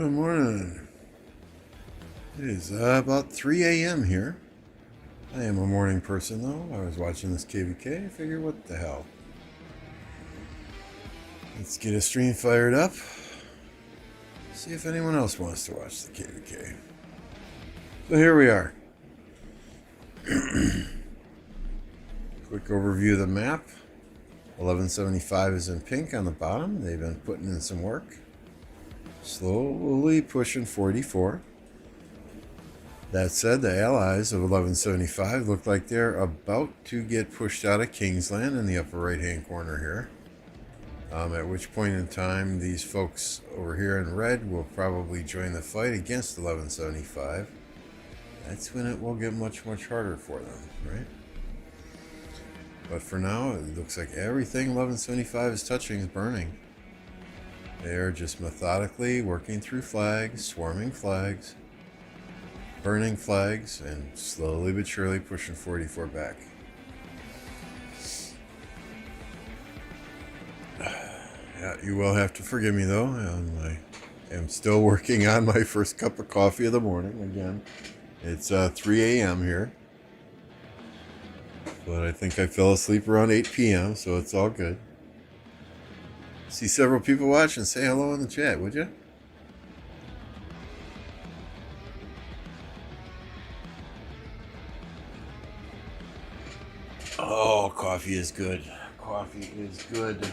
Good morning. It is about 3 a.m. here. I am a morning person though. I was watching this KVK. I figured, what the hell? Let's get a stream fired up. See if anyone else wants to watch the KVK. So here we are. Quick overview of the map. 1175 is in pink on the bottom. They've been putting in some work. Slowly pushing 44. That said, the allies of 1175 look like they're about to get pushed out of Kingsland in the upper right hand corner here. At which point in time these folks over here in red will probably join the fight against 1175. That's when it will get much harder for them, right? But for now, it looks like everything 1175 is touching is burning. They are just methodically working through flags, swarming flags, burning flags, and slowly but surely pushing 44 back. Yeah, you will have to forgive me though. I am still working on my first cup of coffee of the morning. Again, it's 3 a.m. here. But I think I fell asleep around 8 p.m., so it's all good. See several people watching. Say hello in the chat, would you? Oh, coffee is good. Coffee is good.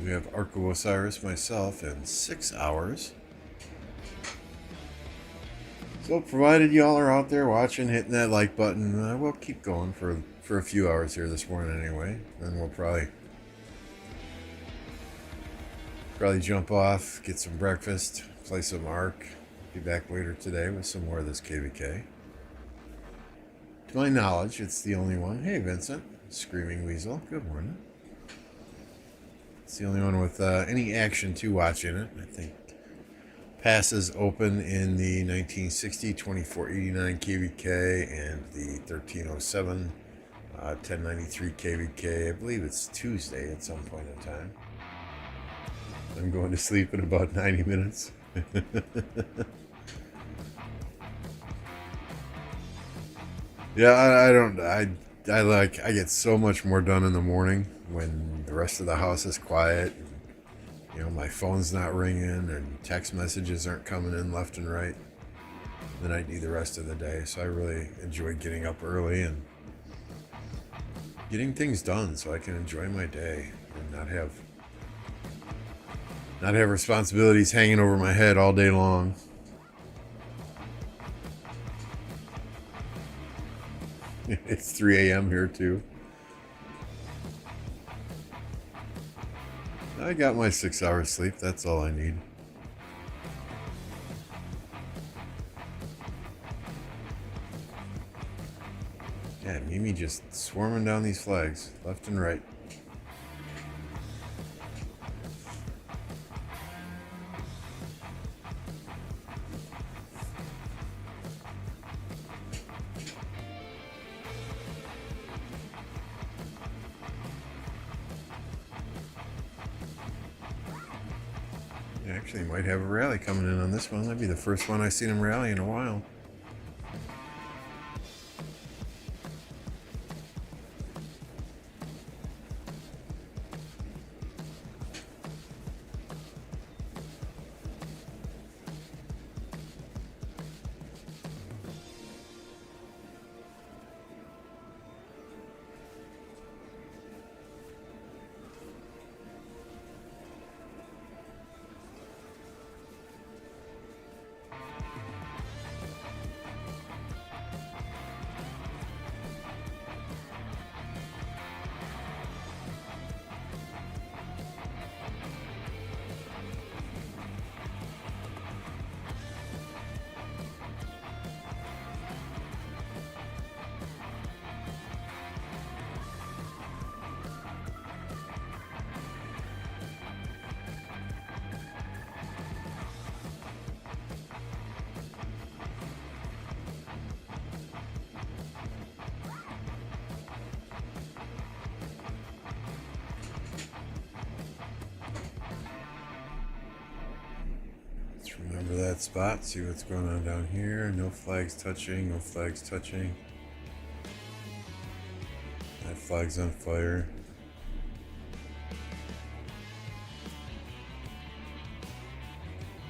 We have Arco Osiris myself in 6 hours. So provided y'all are out there watching, hitting that like button, we'll keep going for a few hours here this morning anyway. Then we'll probably jump off, get some breakfast, play some Ark. Be back later today with some more of this KVK. To my knowledge, it's the only one. Hey Vincent, Screaming Weasel, good morning. It's the only one with any action to watch in it. I think passes open in the 1960 2489 KVK and the 1307 1093 KVK. I believe it's Tuesday at some point in time. I'm going to sleep in about 90 minutes. Yeah, I get so much more done in the morning when the rest of the house is quiet. You know, my phone's not ringing and text messages aren't coming in left and right than I do the rest of the day. So I really enjoy getting up early and getting things done so I can enjoy my day and not have responsibilities hanging over my head all day long. It's 3 a.m. here too. I got my 6 hours sleep. That's all I need. Yeah, Mimi just swarming down these flags left and right. Actually, might have a rally coming in on this one. That'd be the first one I've seen him rally in a while. that spot, see what's going on down here. No flags touching, no flags touching. That flag's on fire.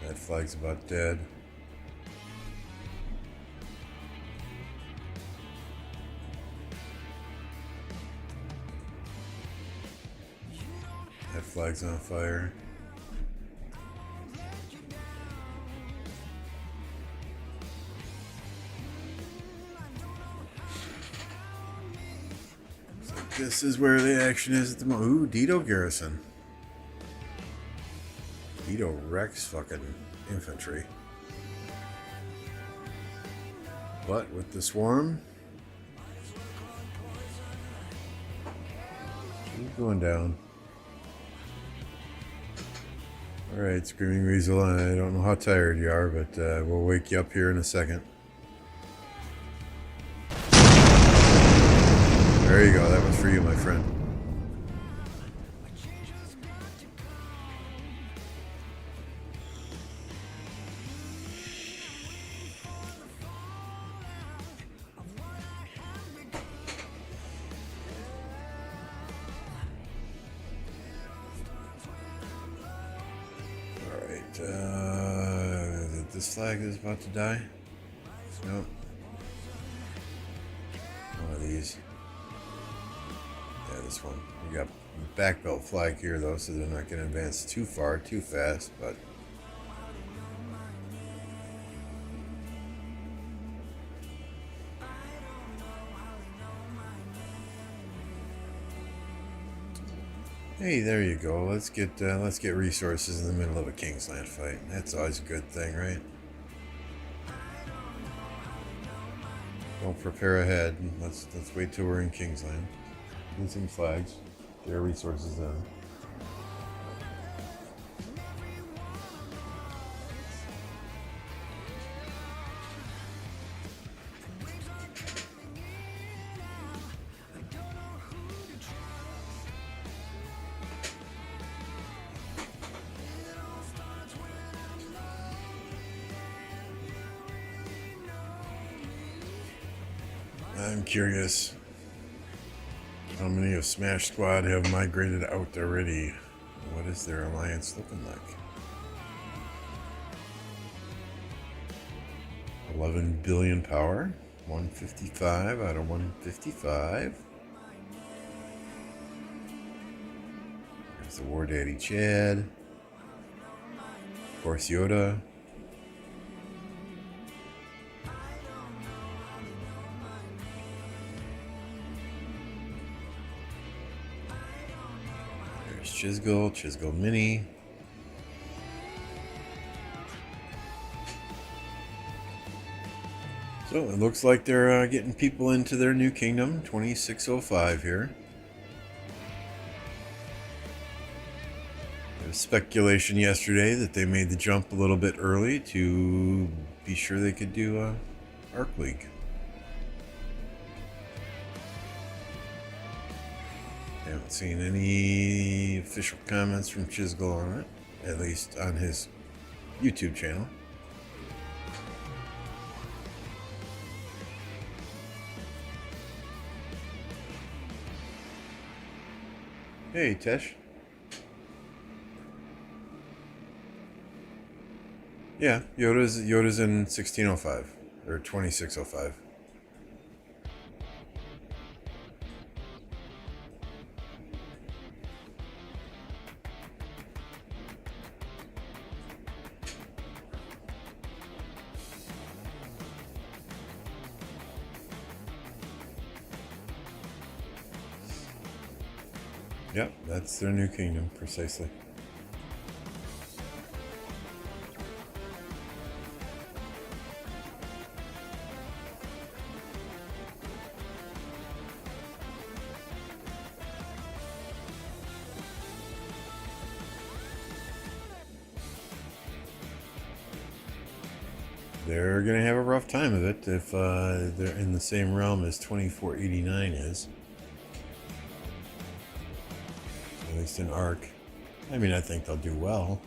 That flag's about dead. That flag's on fire. So this is where the action is at the moment. Ooh, Dito Garrison. Dito wrecks fucking infantry. But with the swarm, she's going down. Alright, Screaming Weasel, I don't know how tired you are, but we'll wake you up here in a second. There you go, that was for you, my friend. This flag is about to die. Nope. One of these. Yeah, this one. We got back belt flag here though, so they're not going to advance too far, too fast, but hey, there you go. Let's get resources in the middle of a Kingsland fight. That's always a good thing, right? Don't prepare ahead. Let's wait till we're in Kingsland. Get some flags. Get our resources in. I'm curious how many of Smash Squad have migrated out already. What is their alliance looking like? 11 billion power, 155 out of 155. There's the War Daddy Chad, of course Yoda. Chisgul Mini. So it looks like they're getting people into their new kingdom, 2605 here. There was speculation yesterday that they made the jump a little bit early to be sure they could do Arc League. I haven't seen any official comments from Chisgul on it, at least on his YouTube channel. Hey, Tesh. Yeah, Yoda's in 1605 or 2605. Yep, that's their new kingdom, precisely. They're going to have a rough time of it if they're in the same realm as 2489 is. At least in Arc. I mean, I think they'll do well.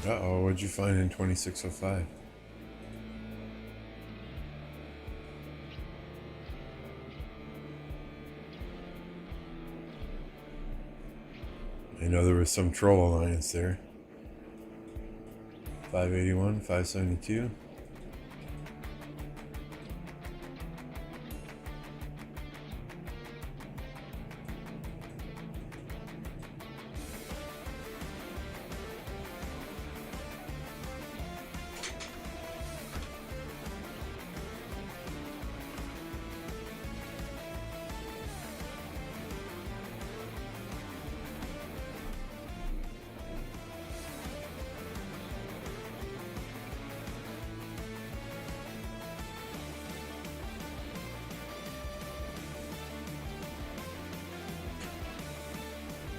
Uh-oh, what'd you find in 2605? I know there was some troll alliance there. 581, 572.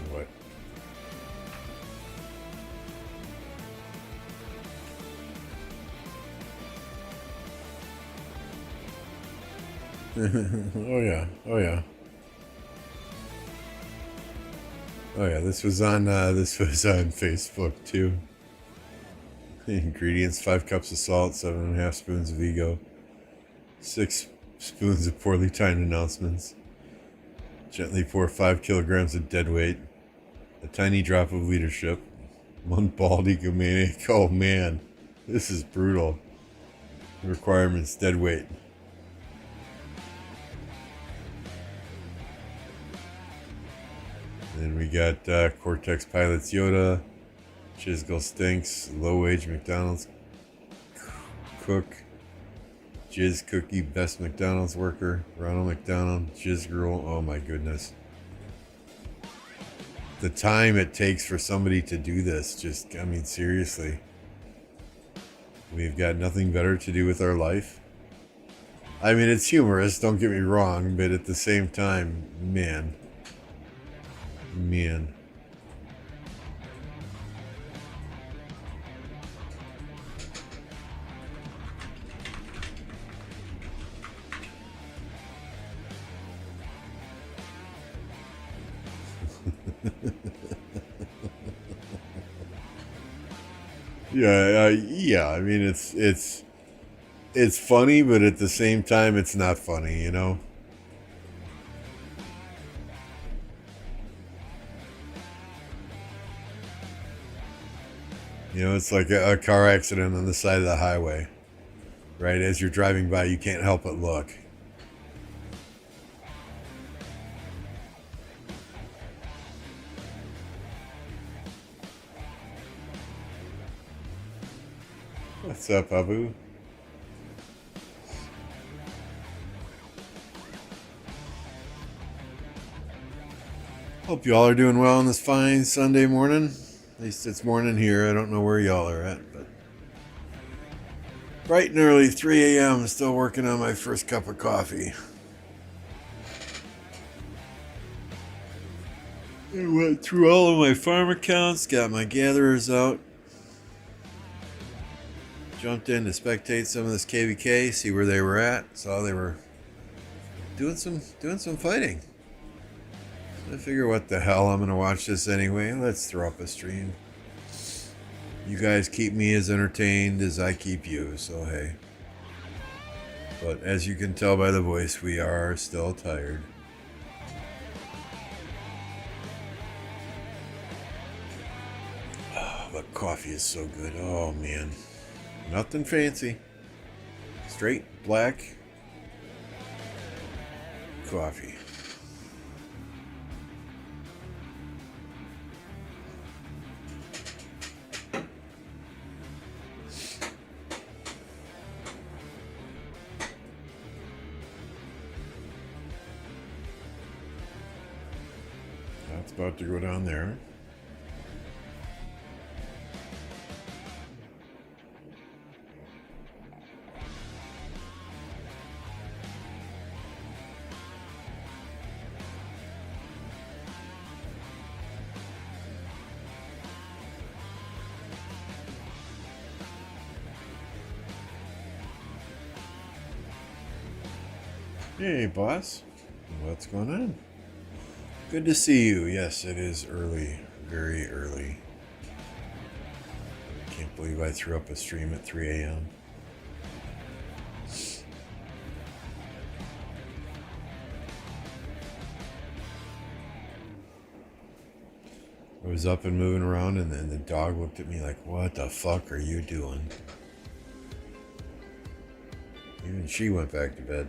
What? Oh yeah, oh yeah, oh yeah. This was on Facebook too. Ingredients: 5 cups of salt, 7.5 spoons of ego, 6 spoons of poorly timed announcements. Gently pour 5 kilograms of dead weight, a tiny drop of leadership, 1 bald egomaniac. Oh man, this is brutal. Requirements: dead weight. Then we got Cortex Pilots Yoda, Chisgall Stinks, Low Wage McDonald's Cook, Jizz Cookie Best McDonald's Worker, Ronald McDonald, Jizz Girl. Oh my goodness. The time it takes for somebody to do this, just, I mean, seriously. We've got nothing better to do with our life. I mean, it's humorous, don't get me wrong, but at the same time, man. Yeah. I mean, it's funny, but at the same time, it's not funny. You know. You know, it's like a car accident on the side of the highway, right? As you're driving by, you can't help but look. What's up, Abu? Hope y'all are doing well on this fine Sunday morning. At least it's morning here. I don't know where y'all are at, but bright and early, 3 a.m. Still working on my first cup of coffee. I went through all of my farm accounts, got my gatherers out. Jumped in to spectate some of this KVK, see where they were at. Saw they were doing some fighting. I figure, what the hell, I'm gonna watch this anyway. Let's throw up a stream. You guys keep me as entertained as I keep you, so hey. But as you can tell by the voice, we are still tired. Oh, but coffee is so good. Oh man. Nothing fancy. Straight black coffee. That's about to go down there. Hey, boss. What's going on? Good to see you. Yes, it is early. Very early. believe I threw up a stream at 3 a.m. I was up and moving around, and then the dog looked at me like, "What the fuck are you doing?" Even she went back to bed.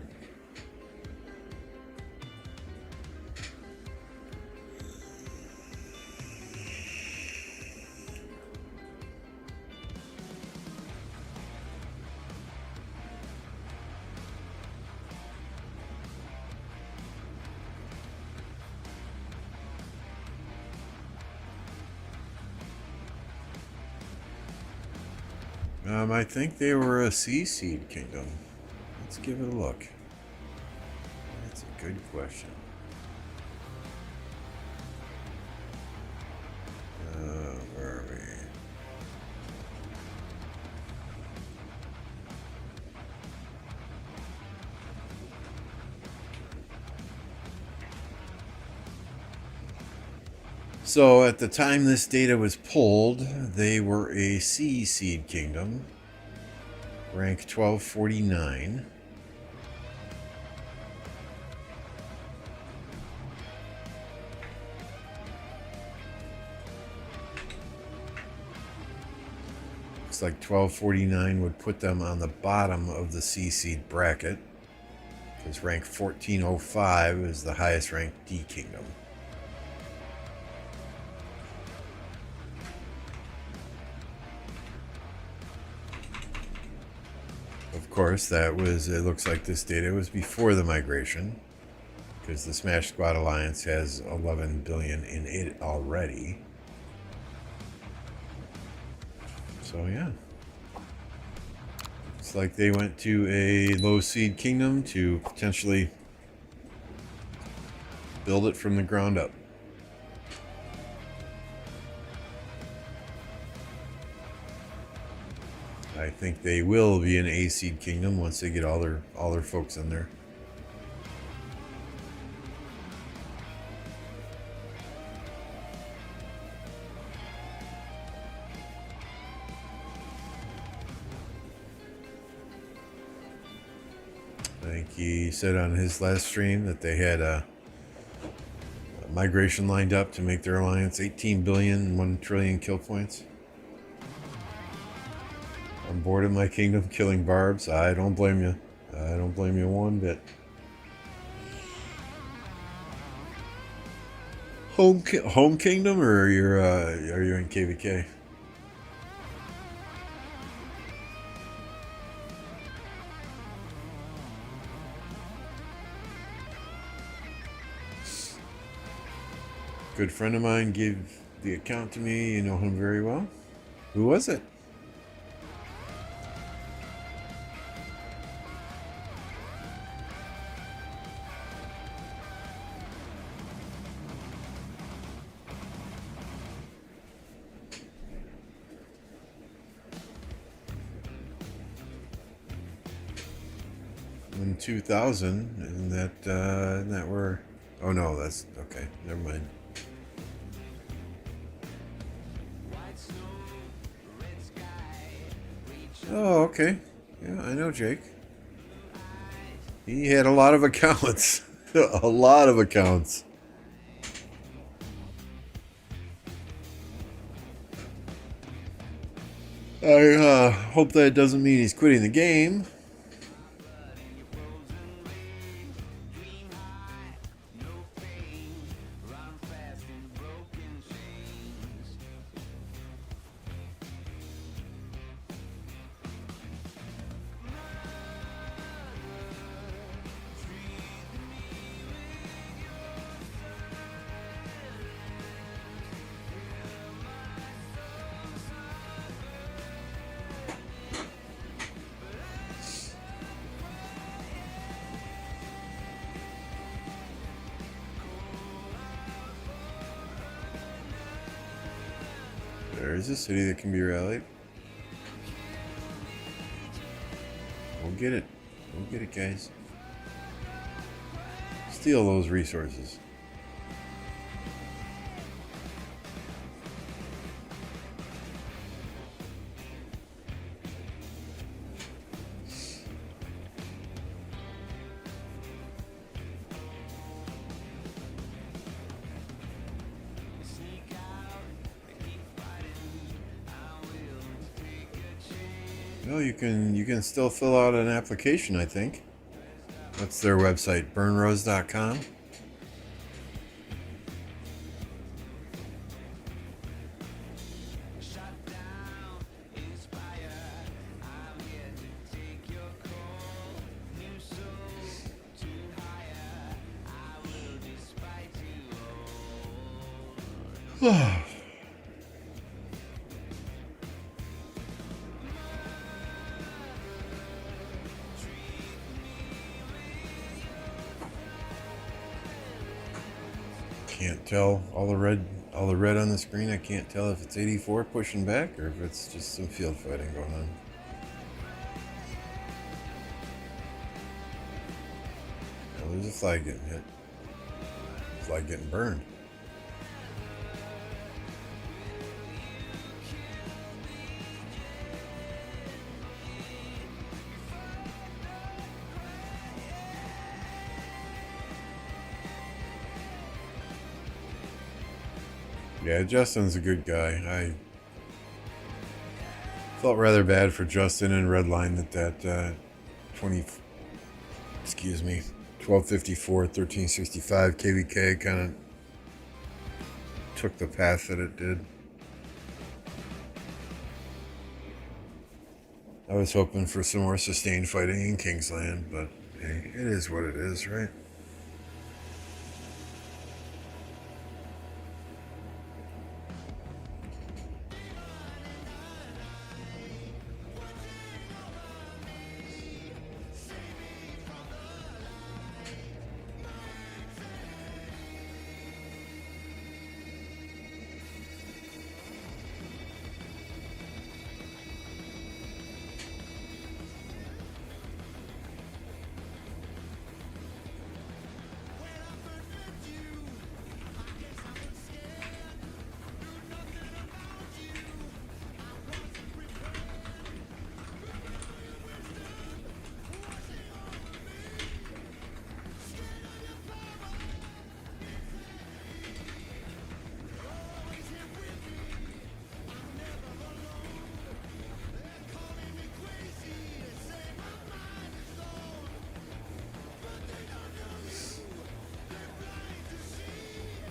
I think they were a sea seed kingdom. Let's give it a look. That's a good question. Where are we? So at the time this data was pulled, they were a sea seed kingdom, rank 1249. Looks like 1249 would put them on the bottom of the sea seed bracket, because rank 1405 is the highest ranked D kingdom. Of course, that was, it looks like this data was before the migration, because the Smash Squad Alliance has 11 billion in it already. So yeah, it's like they went to a low seed kingdom to potentially build it from the ground up. I think they will be an A seed kingdom once they get all their folks in there. I think he said on his last stream that they had a migration lined up to make their alliance 18 billion, 1 trillion kill points. I'm bored of my kingdom killing barbs. I don't blame you. I don't blame you one bit. Home kingdom, or are you in KVK? Good friend of mine gave the account to me. You know him very well. Who was it? In 2000, isn't that where? Oh no, that's okay. Never mind. Oh, okay. Yeah, I know Jake. He had a lot of accounts. A lot of accounts. I hope that doesn't mean he's quitting the game. There is a city that can be rallied. We'll get it. We'll get it, guys. Steal those resources. Well, you can still fill out an application, I think. What's their website? Burnrose.com. Can't tell all the red on the screen. I can't tell if it's 84 pushing back or if it's just some field fighting going on. Oh, there's a flag getting hit. Flag getting burned. Yeah, Justin's a good guy. I felt rather bad for Justin and Redline that 20, excuse me, 1254, 1365 KVK kind of took the path that it did. I was hoping for some more sustained fighting in Kingsland, but hey, it is what it is, right?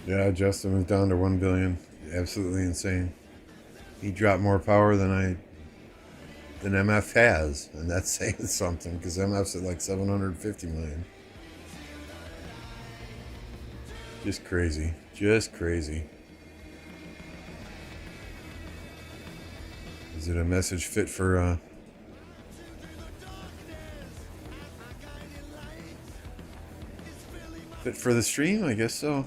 Yeah, Justin was down to 1 billion. Absolutely insane. He dropped more power than MF has, and that's saying something because MF's at like 750 million. Just crazy. Just crazy. Is it a message fit for the stream? I guess so.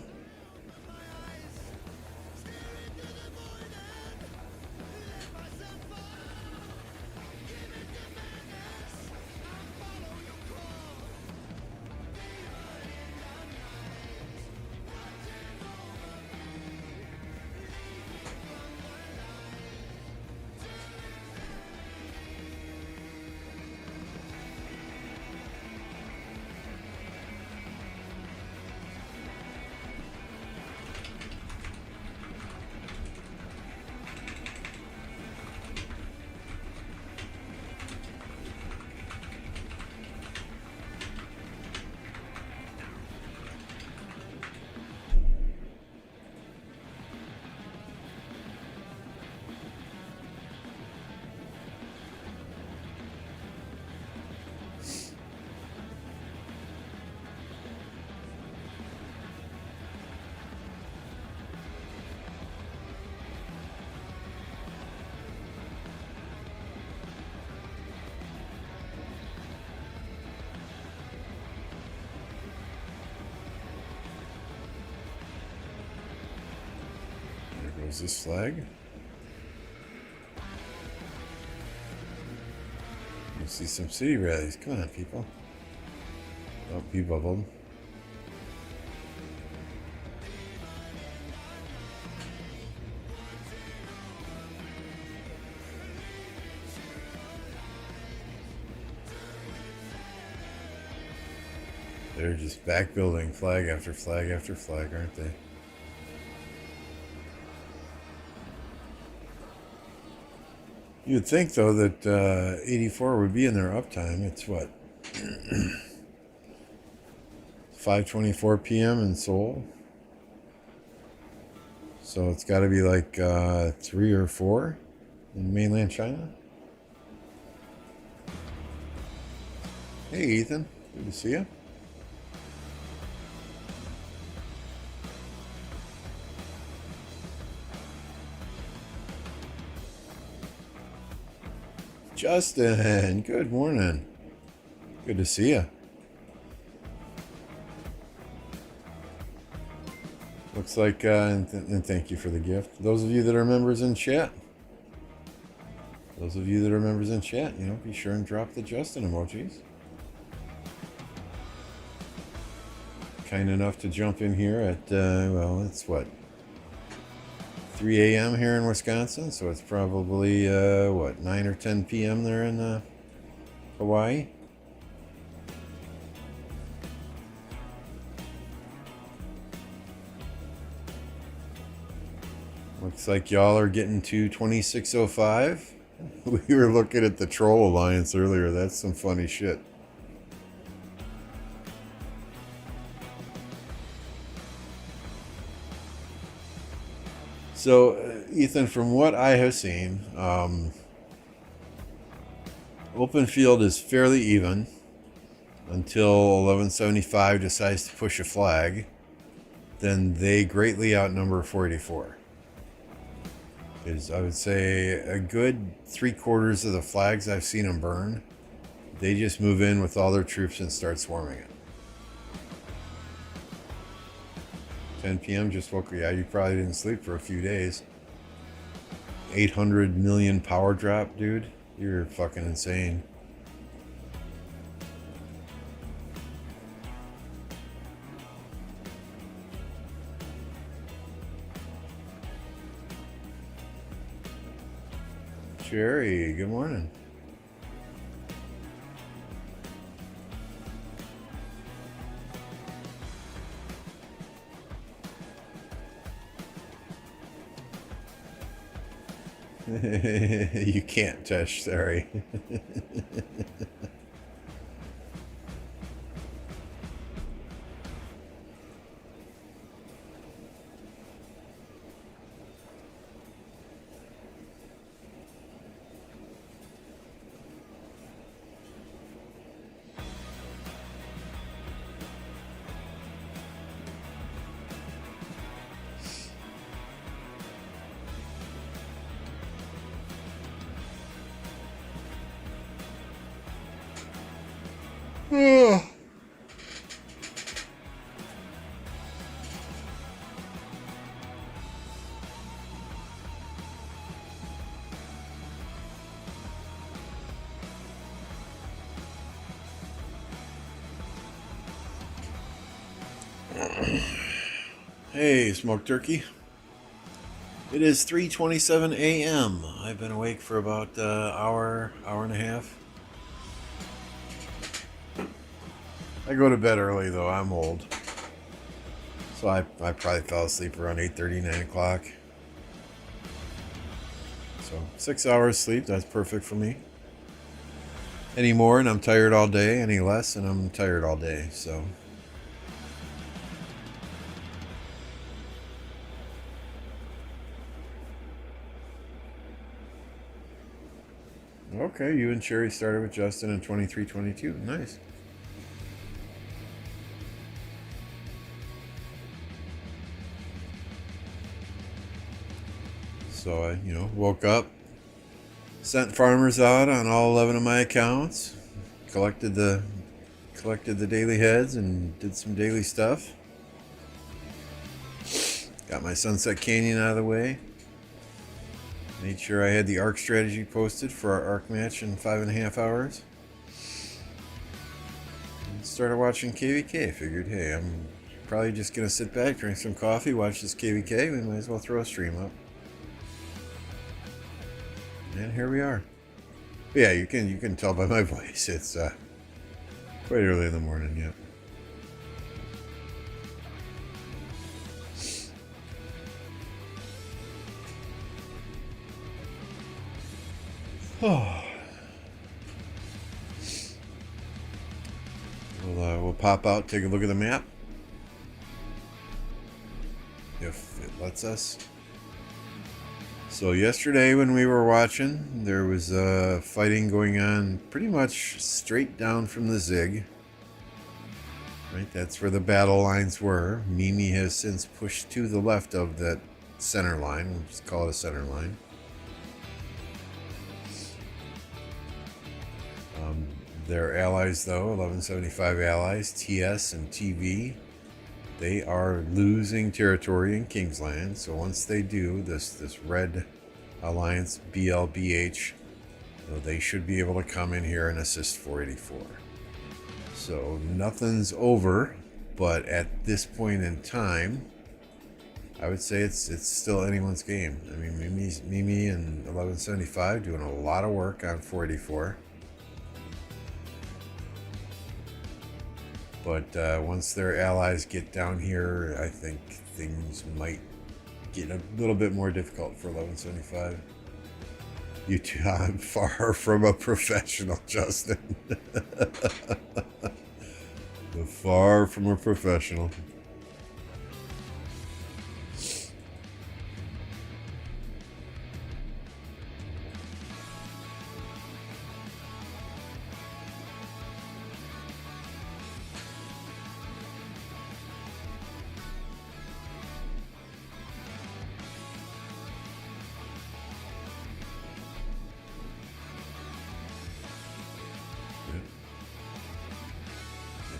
There goes this flag. You see some city rallies. Come on, people. Don't be bubbled. They're just back building flag after flag after flag, aren't they? You'd think though that 84 would be in their uptime. It's what 5:24 p.m. in Seoul, so it's got to be like 3 or 4 in mainland China. Hey Ethan, good to see you. Justin, good morning. Good to see you. Looks like, and thank you for the gift. Those of you that are members in chat, be sure and drop the Justin emojis. Kind enough to jump in here at, well, it's what, 3 a.m. here in Wisconsin, so it's probably, 9 or 10 p.m. there in Hawaii. Looks like y'all are getting to 2605. We were looking at the Troll Alliance earlier. That's some funny shit. So, Ethan, from what I have seen, open field is fairly even until 1175 decides to push a flag. Then they greatly outnumber 484. Because I would say a good 3/4 of the flags I've seen them burn, they just move in with all their troops and start swarming it. 10 p.m. just woke. Yeah, you probably didn't sleep for a few days. 800 million power drop, dude. You're fucking insane. Jerry, good morning. You can't touch, sorry. Hey, smoked turkey. It is 3:27 a.m. I've been awake for about an hour and a half. I go to bed early though. I'm old, so I probably fell asleep around 8:30, 9 o'clock. So 6 hours sleep. That's perfect for me. Any more and I'm tired all day. Any less and I'm tired all day. So. Okay, you and Sherry started with Justin in 23-22. Nice. So I, woke up, sent farmers out on all 11 of my accounts, collected the daily heads and did some daily stuff. Got my Sunset Canyon out of the way. Made sure I had the ARC strategy posted for our ARC match in 5.5 hours. And started watching KVK. Figured, hey, I'm probably just going to sit back, drink some coffee, watch this KVK. We might as well throw a stream up. And here we are. But yeah, you can tell by my voice. It's quite early in the morning, yeah. We'll pop out, take a look at the map. If it lets us. So yesterday when we were watching, there was fighting going on pretty much straight down from the Zig. Right, that's where the battle lines were. Mimi has since pushed to the left of that center line. We'll just call it a center line. Their allies, though, 1175 allies, TS and TV, they are losing territory in Kingsland. So once they do, this red alliance, BLBH, they should be able to come in here and assist 484. So nothing's over, but at this point in time, I would say it's still anyone's game. I mean, Mimi and 1175 doing a lot of work on 484. But once their allies get down here, I think things might get a little bit more difficult for 1175. I'm far from a professional, Justin. Far from a professional.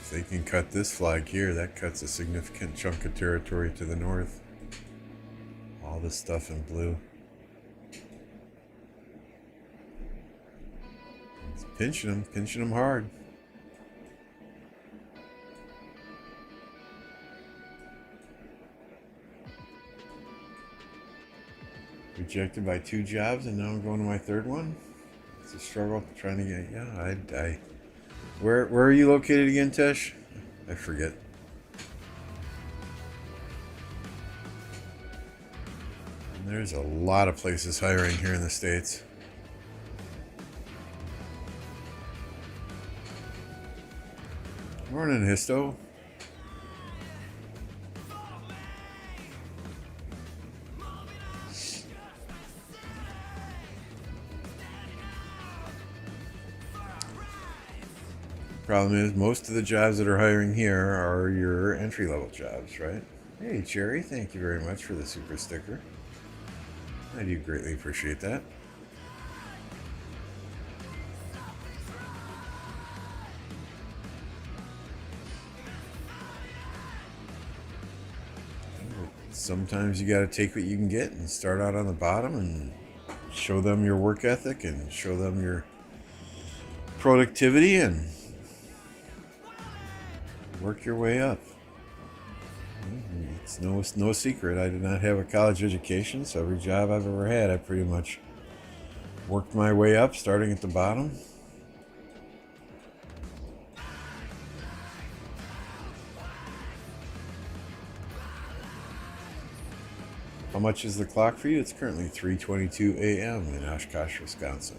If they can cut this flag here, that cuts a significant chunk of territory to the north. All this stuff in blue. It's pinching them hard. Rejected by 2 jobs, and now I'm going to my 3rd one. It's a struggle trying to get. Yeah, Where are you located again, Tesh? I forget. And there's a lot of places hiring here in the States. Morning, Histo. Problem is, most of the jobs that are hiring here are your entry-level jobs, right? Hey, Cherry, thank you very much for the super sticker. I do greatly appreciate that. Sometimes you got to take what you can get and start out on the bottom and show them your work ethic and show them your productivity and work your way up. It's no secret. I did not have a college education, so every job I've ever had, I pretty much worked my way up, starting at the bottom. How much is the clock for you? It's currently 3:22 a.m. in Oshkosh, Wisconsin.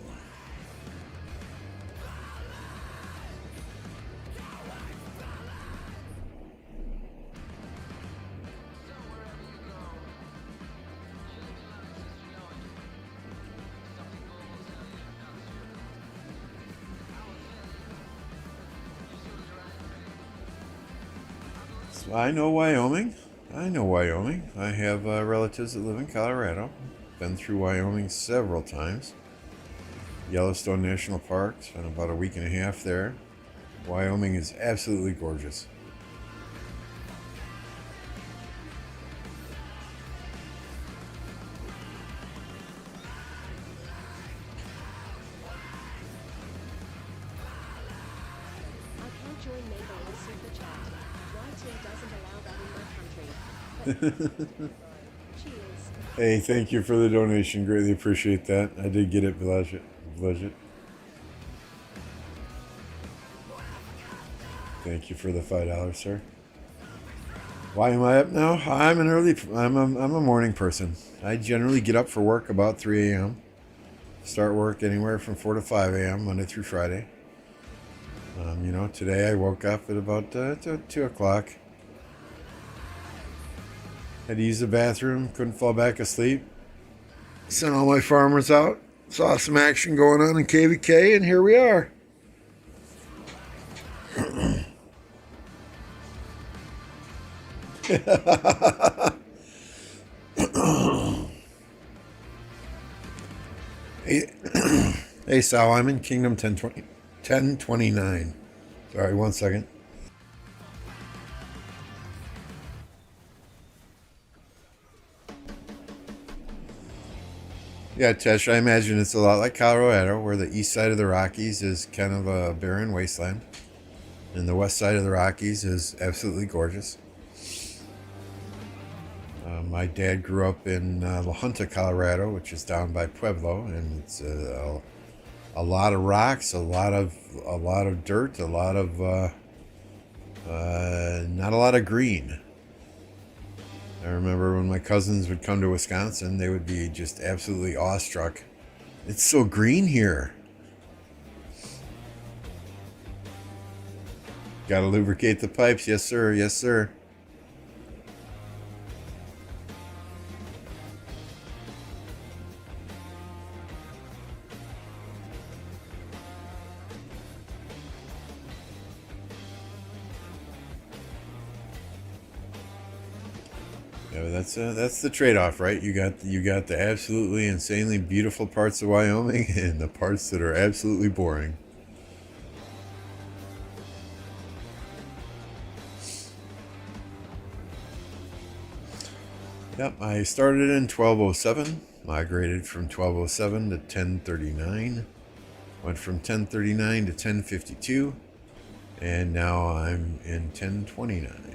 So I know Wyoming. I have relatives that live in Colorado. Been through Wyoming several times. Yellowstone National Park. Spent about a week and a half there. Wyoming is absolutely gorgeous. Hey, thank you for the donation. Greatly appreciate that. I did get it, Budget. Thank you for the $5, sir. Why am I up now? I'm a morning person. I generally get up for work about 3 a.m. Start work anywhere from 4 to 5 a.m. Monday through Friday. Today I woke up at about 2 o'clock. Had to use the bathroom, couldn't fall back asleep. Sent all my farmers out, saw some action going on in KVK, and here we are. Hey Sal, I'm in Kingdom 1029. Sorry, 1 second. Yeah, Tesh, I imagine it's a lot like Colorado, where the east side of the Rockies is kind of a barren wasteland, and the west side of the Rockies is absolutely gorgeous. My dad grew up in La Junta, Colorado, which is down by Pueblo, and it's a lot of rocks, a lot of dirt, a lot of not a lot of green. I remember when my cousins would come to Wisconsin, they would be just absolutely awestruck. It's so green here. Gotta lubricate the pipes, yes sir, yes sir. Yeah, that's the trade-off, right? You got the absolutely insanely beautiful parts of Wyoming and the parts that are absolutely boring. Yep, I started in 1207, migrated from 1207 to 1039, went from 1039 to 1052, and now I'm in 1029.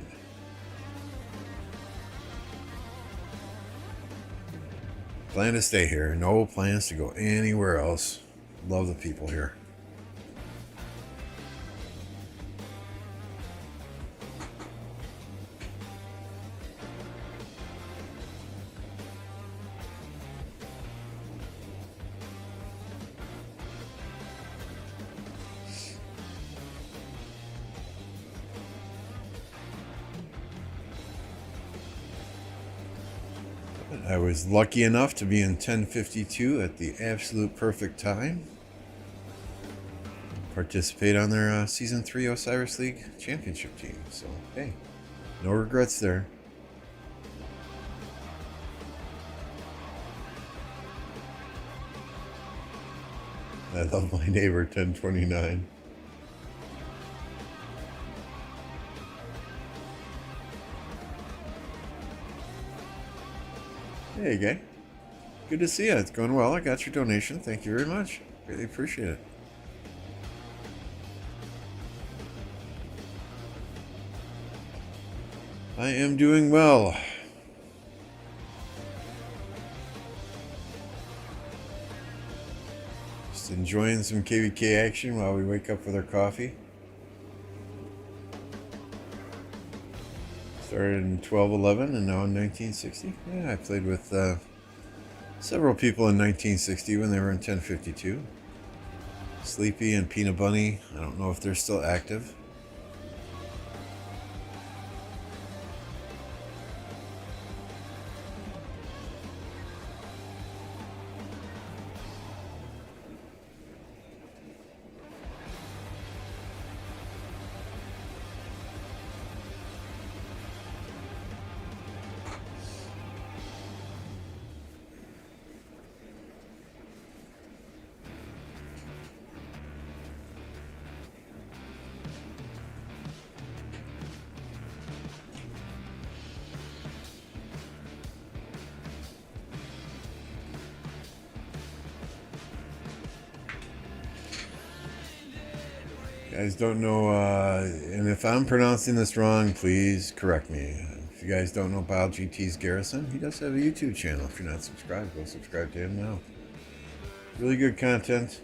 Plan to stay here. No plans to go anywhere else. Love the people here. I was lucky enough to be in 1052 at the absolute perfect time. Participate on their Season 3 Osiris League Championship team. So, hey, no regrets there. I love my neighbor, 1029. Hey, Gay. Good to see you. It's going well. I got your donation. Thank you very much. Really appreciate it. I am doing well. Just enjoying some KVK action while we wake up with our coffee. Started in 1211 and now in 1960. Yeah, I played with several people in 1960 when they were in 1052. Sleepy and Peanut Bunny. I don't know if they're still active. Guys don't know, and if I'm pronouncing this wrong, please correct me. If you guys don't know Bob GT's Garrison, he does have a YouTube channel. If you're not subscribed, go subscribe to him now. Really good content.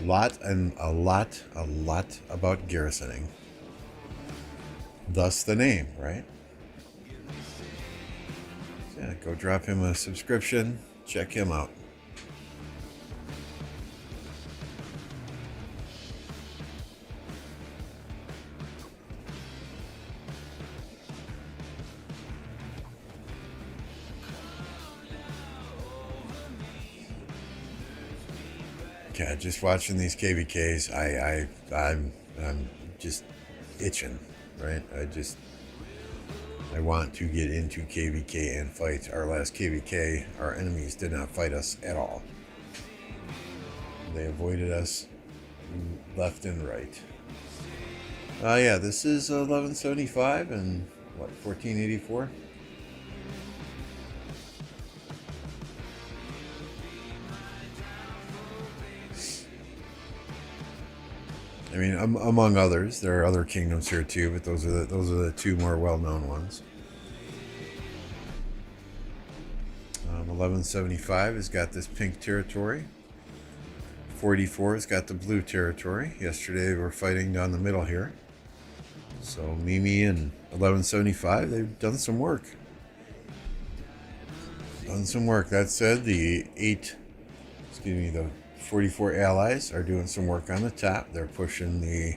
A lot about garrisoning. Thus the name, right? So yeah, go drop him a subscription. Check him out. Yeah, just watching these KVKs, I'm just itching, right? I want to get into KVK and fight. Our last KVK, our enemies did not fight us at all. They avoided us left and right. Yeah, this is 1175 and what, 1484? I mean, among others, there are other kingdoms here too, but those are the two more well-known ones. 1175 has got this pink territory. 44 has got the blue territory. Yesterday we were fighting down the middle here. So Mimi and 1175, they've done some work. That said, the 44 allies are doing some work on the top. They're pushing the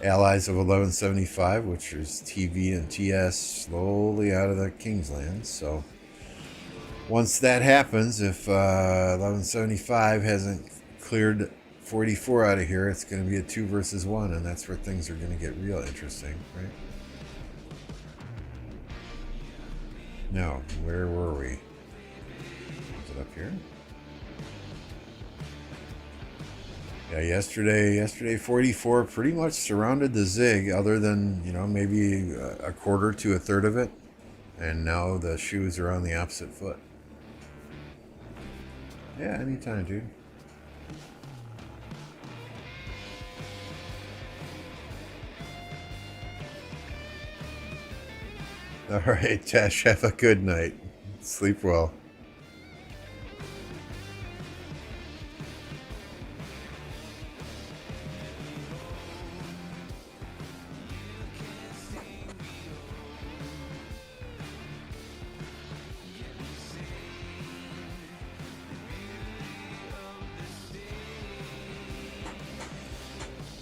allies of 1175, which is TV and TS, slowly out of the Kingsland. So once that happens, if 1175 hasn't cleared 44 out of here, it's going to be a 2 versus 1, and that's where things are going to get real interesting, right? Now, where were we? Is it up here? Yeah, yesterday 44 pretty much surrounded the Zig, other than, maybe a quarter to a third of it. And now the shoes are on the opposite foot. Yeah, anytime, dude. All right, Tash, have a good night. Sleep well.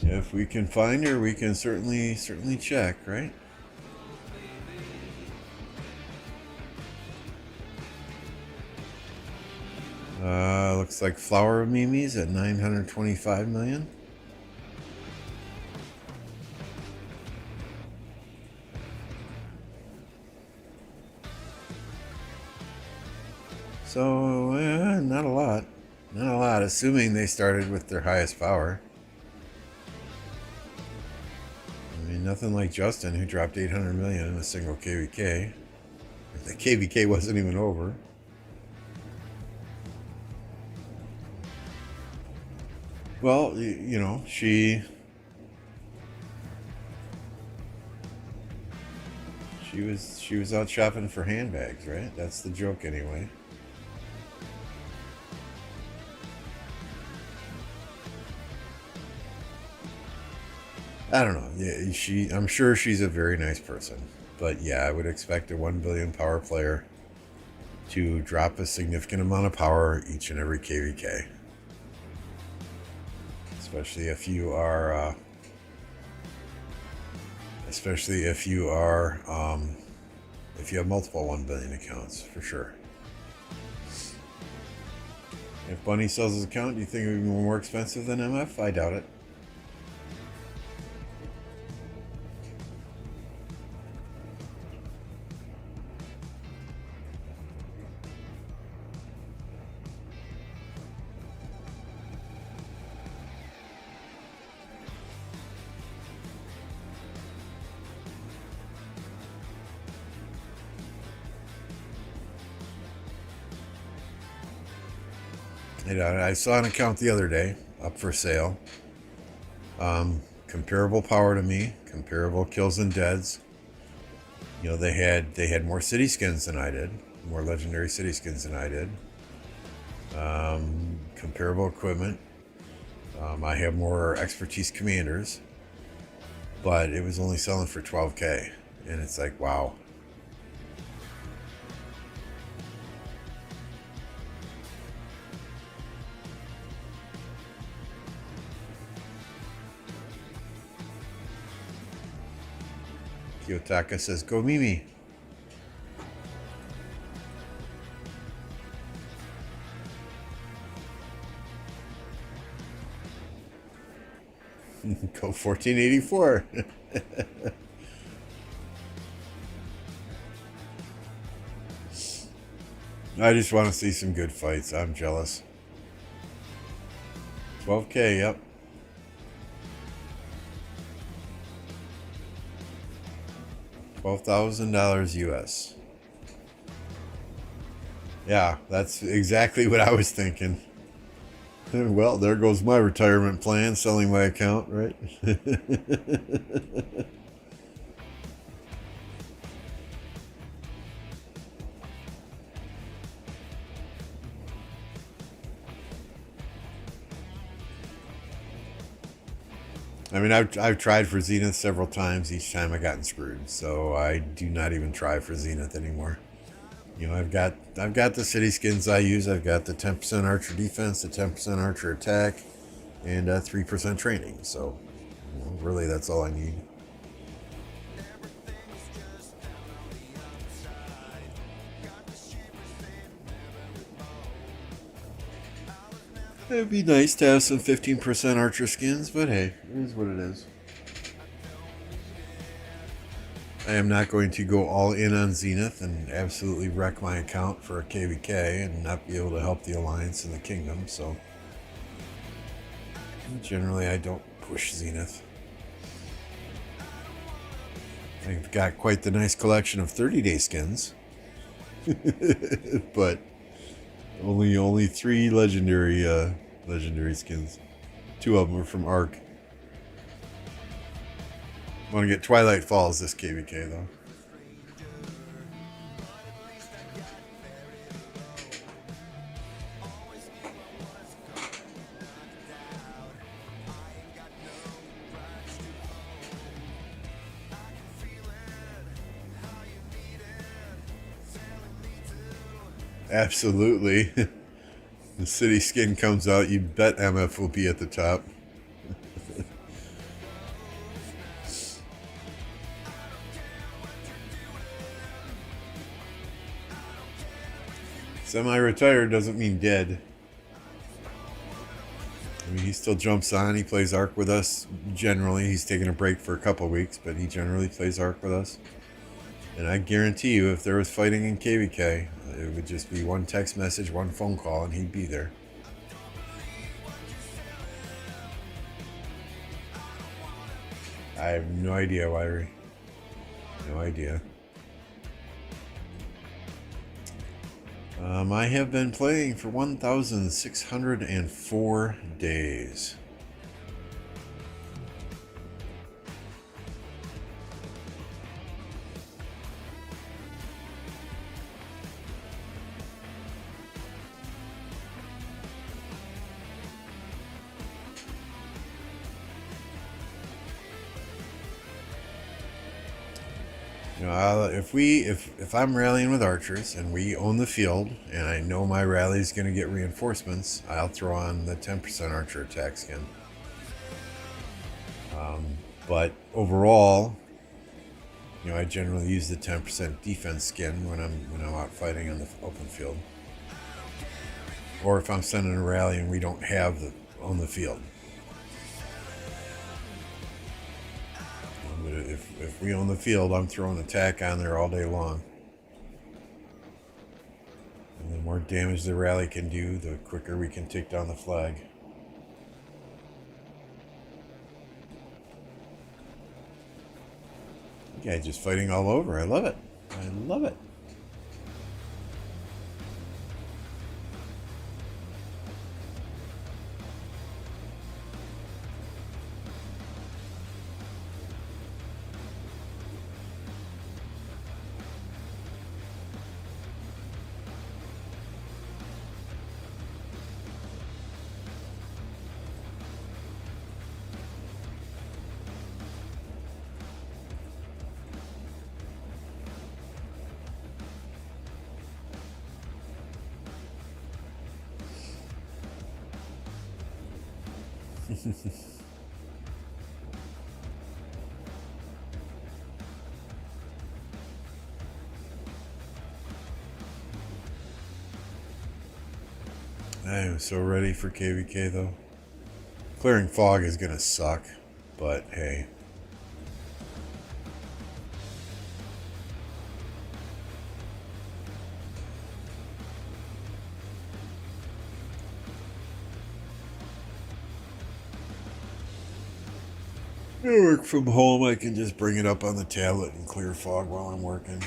If we can find her, we can certainly check, right? Looks like Flower of Mimi's at 925 million. So, not a lot. Not a lot, assuming they started with their highest power. I mean, nothing like Justin, who dropped 800 million in a single KVK. The KVK wasn't even over. Well, she was out shopping for handbags, right? That's the joke, anyway. I don't know. Yeah, I'm sure she's a very nice person, but yeah, I would expect a 1 billion power player to drop a significant amount of power each and every KVK. Especially if you are if you have multiple 1 billion accounts, for sure. If Bunny sells his account, do you think it would be more expensive than MF? I doubt it. I saw an account the other day up for sale. Comparable power to me, comparable kills and deads. They had more city skins than I did, more legendary city skins than I did. Comparable equipment. I have more expertise commanders, but it was only selling for 12K, and it's like, wow. Kiyotaka says, go Mimi. Go 1484. I just want to see some good fights. I'm jealous. 12K, yep. $12,000 US. Yeah, that's exactly what I was thinking. Well, there goes my retirement plan, selling my account, right? I mean, I've tried for Zenith several times. Each time I gotten screwed, so I do not even try for Zenith anymore. You know, I've got the city skins I use. I've got the 10% archer defense, the 10% archer attack, and 3% training. So, you know, really, that's all I need. It'd be nice to have some 15% archer skins, but hey, it is what it is. I am not going to go all in on Zenith and absolutely wreck my account for a KVK and not be able to help the Alliance and the Kingdom, so generally I don't push Zenith. I've got quite the nice collection of 30-day skins, but only 3 legendary skins. 2 of them are from Arc. I want to get Twilight Falls this KVK though. Absolutely. The city skin comes out, you bet MF will be at the top. Semi-retired doesn't mean dead. I mean, he still jumps on. He plays Arc with us. Generally, he's taking a break for a couple weeks, but he generally plays Arc with us. And I guarantee you, if there was fighting in KVK, it would just be one text message, one phone call, and he'd be there. I have no idea, Wiry. No idea. I have been playing for 1,604 days. You know, if I'm rallying with archers and we own the field and I know my rally is going to get reinforcements, I'll throw on the 10% archer attack skin. But overall, you know, I generally use the 10% defense skin when I'm out fighting on the open field, or if I'm sending a rally and we don't have the on the field. But if we own the field, I'm throwing attack on there all day long. And the more damage the rally can do, the quicker we can take down the flag. Yeah, just fighting all over. I love it. I love it. I am so ready for KVK though. Clearing fog is gonna suck. But hey. I work from home. I can just bring it up on the tablet and clear fog while I'm working.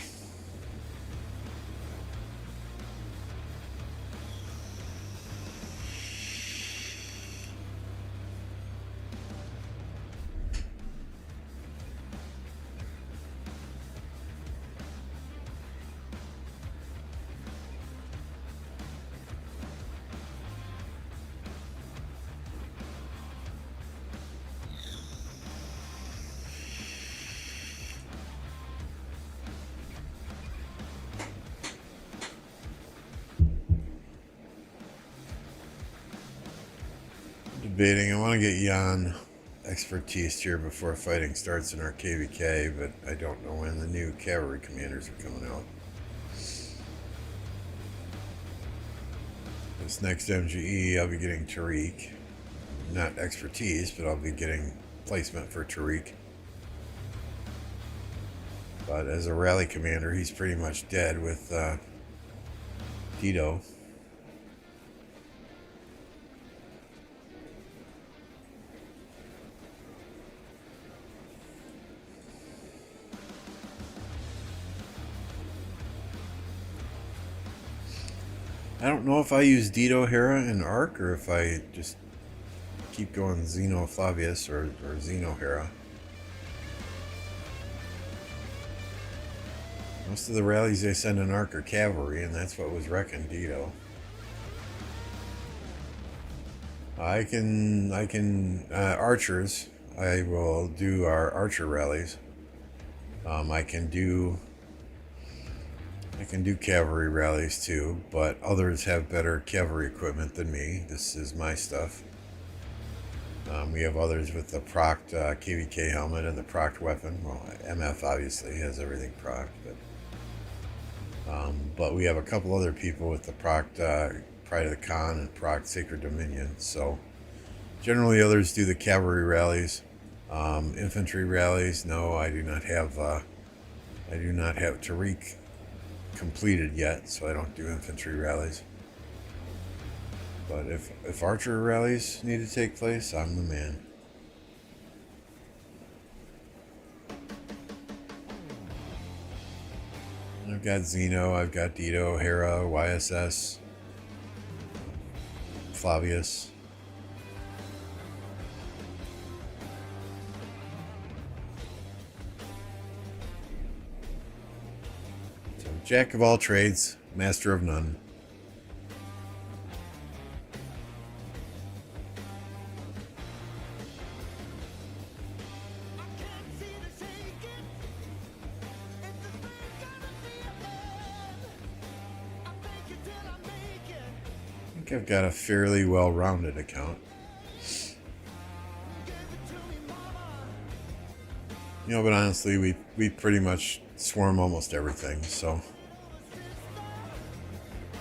Debating. I want to get Jan expertise here before fighting starts in our KVK, but I don't know when the new cavalry commanders are coming out. This next MGE, I'll be getting Tariq. Not expertise, but I'll be getting placement for Tariq. But as a rally commander, he's pretty much dead with Tito. I don't know if I use Dito, Hera, and Arc, or if I just keep going Zeno Flavius or Zeno Hera. Most of the rallies they send an Arc or Cavalry, and that's what was wrecking Dito. I can archers. I will do our archer rallies. I can do cavalry rallies too, but others have better cavalry equipment than me. This is my stuff. We have others with the procced KVK helmet and the procced weapon. Well, MF obviously has everything procced, but we have a couple other people with the procced Pride of the Khan and procced Sacred Dominion. So generally others do the cavalry rallies. Infantry rallies, no, I do not have Tariq completed yet, so I don't do infantry rallies. But if archer rallies need to take place, I'm the man. I've got Zeno, I've got Dito, Hera, YSS, Flavius. So, jack of all trades, master of none. I've got a fairly well-rounded account. But honestly, we pretty much swarm almost everything, so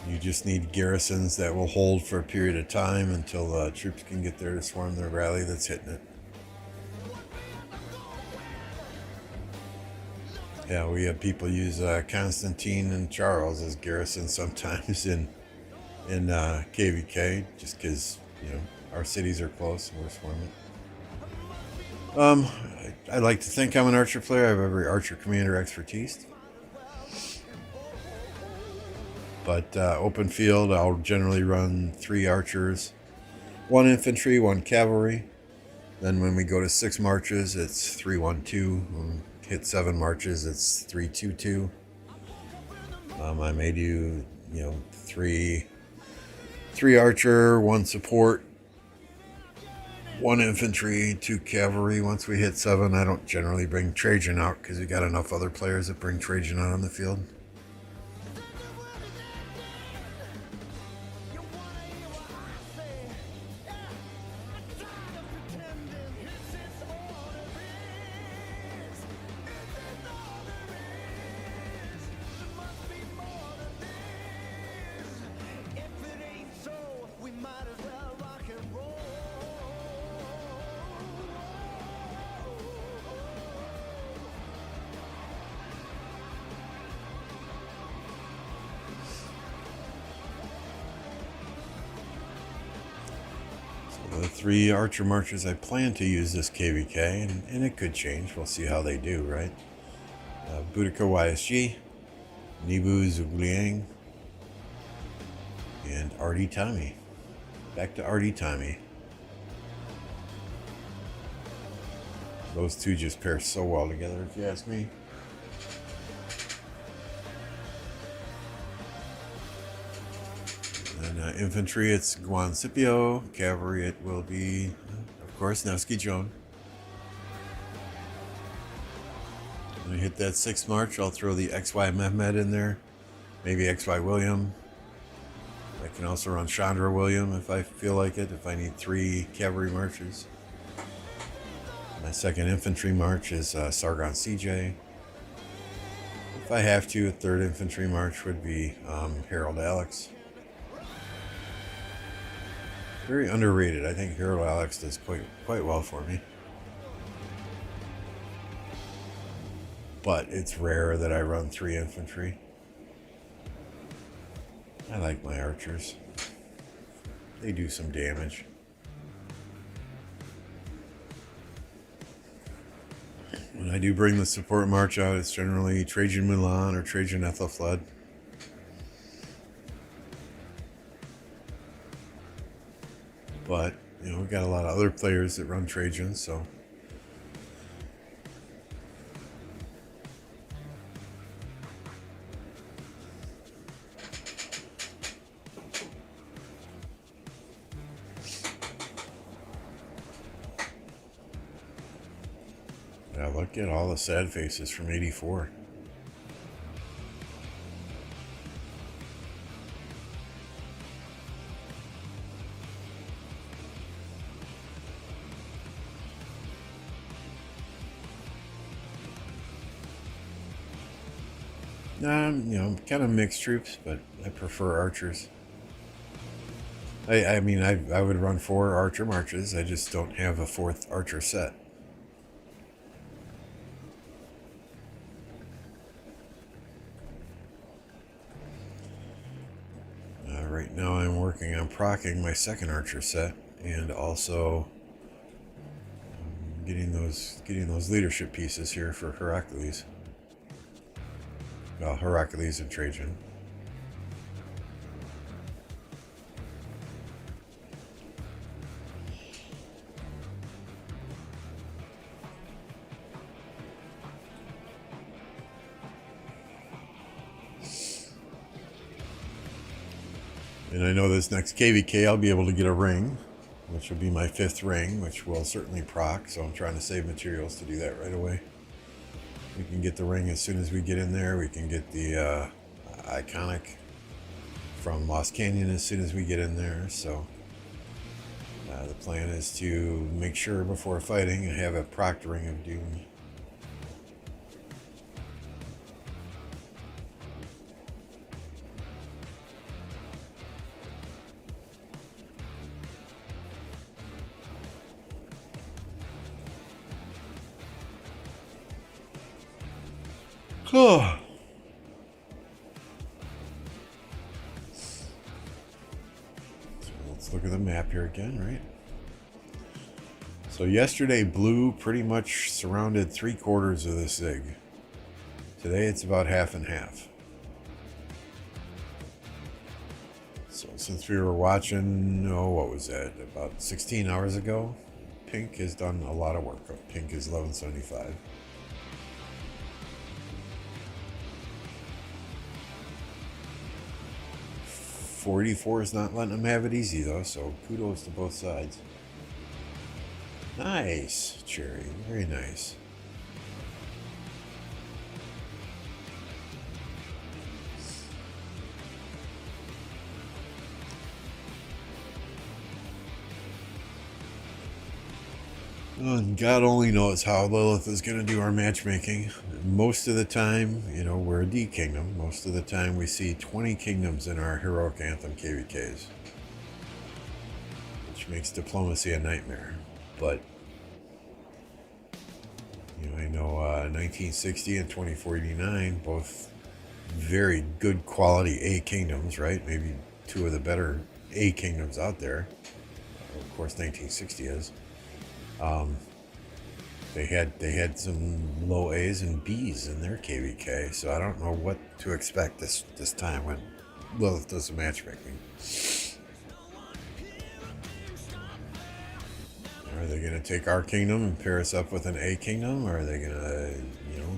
you just need garrisons that will hold for a period of time until troops can get there to swarm their rally that's hitting it. Yeah, we have people use Constantine and Charles as garrisons sometimes in KVK, just because our cities are close and we're swarming. I like to think I'm an archer player. I have every archer commander expertise, but open field I'll generally run 3 archers, 1 infantry, 1 cavalry. Then when we go to 6 marches, it's 3-1-2. When we hit 7 marches, it's 3-2-2. I may do 3 archer, 1 support, 1 infantry, 2 cavalry. Once we hit 7, I don't generally bring Trajan out because we got enough other players that bring Trajan out on the field. The 3 archer marches I plan to use this KVK, and it could change. We'll see how they do, right? Boudica YSG, Nibu Zhugliang, and Artie Tommy. Back to Artie Tommy. Those two just pair so well together, if you ask me. And infantry, it's Guan Scipio. Cavalry, it will be, of course, Nevsky Joan. When I hit that 6th march, I'll throw the XY Mehmed in there. Maybe XY William. I can also run Chandra William if I feel like it, if I need 3 cavalry marches. My 2nd infantry march is Sargon CJ. If I have to, a 3rd infantry march would be Harold Alex. Very underrated. I think Harold Alex does quite well for me. But it's rare that I run 3 infantry. I like my archers. They do some damage. When I do bring the support march out, it's generally Trajan Mulan or Trajan Ethelfled. But, you know, we've got a lot of other players that run Trajan, so. Yeah, look at all the sad faces from '84. You know, kind of mixed troops, but I prefer archers. I mean, I would run 4 archer marches. I just don't have a 4th archer set. Right now I'm working on procking my 2nd archer set, and also getting those leadership pieces here for Heracles. Well, Heracles and Trajan. And I know this next KVK I'll be able to get a ring, which will be my 5th ring, which will certainly proc, so I'm trying to save materials to do that right away. We can get the ring as soon as we get in there. We can get the iconic from Lost Canyon as soon as we get in there. So the plan is to make sure before fighting I have a proc ring of doom. Oh. So let's look at the map here again, right? So yesterday blue pretty much surrounded 3/4 of the Zig. Today it's about half and half. So since we were watching, what was that, about 16 hours ago, pink has done a lot of work. Pink is 1175. 484 is not letting them have it easy, though, so kudos to both sides. Nice, Cherry. Very nice. And God only knows how Lilith is going to do our matchmaking. Most of the time, we're a D kingdom. Most of the time we see 20 kingdoms in our Heroic Anthem KVKs, which makes diplomacy a nightmare. But, I know 1960 and 2049, both very good quality A kingdoms, right? Maybe 2 of the better A kingdoms out there. Well, of course, 1960 is. Um, they had some low A's and B's in their KVK, so I don't know what to expect this time when Lilith does the matchmaking. Are they going to take our kingdom and pair us up with an A kingdom, or are they going to,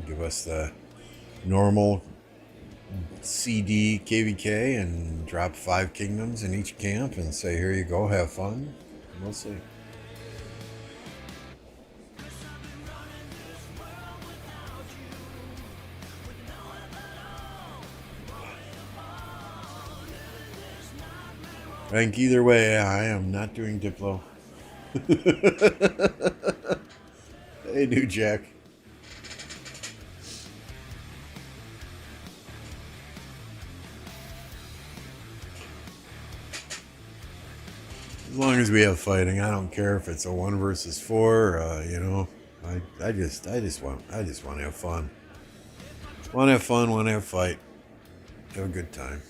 give us the normal CD KVK and drop 5 kingdoms in each camp and say, here you go, have fun? We'll see. I think either way, I am not doing Diplo. Hey, New Jack. As long as we have fighting, I don't care if it's a 1 versus 4. I just want to have fun. Want to have fun. Want to have fight. Have a good time.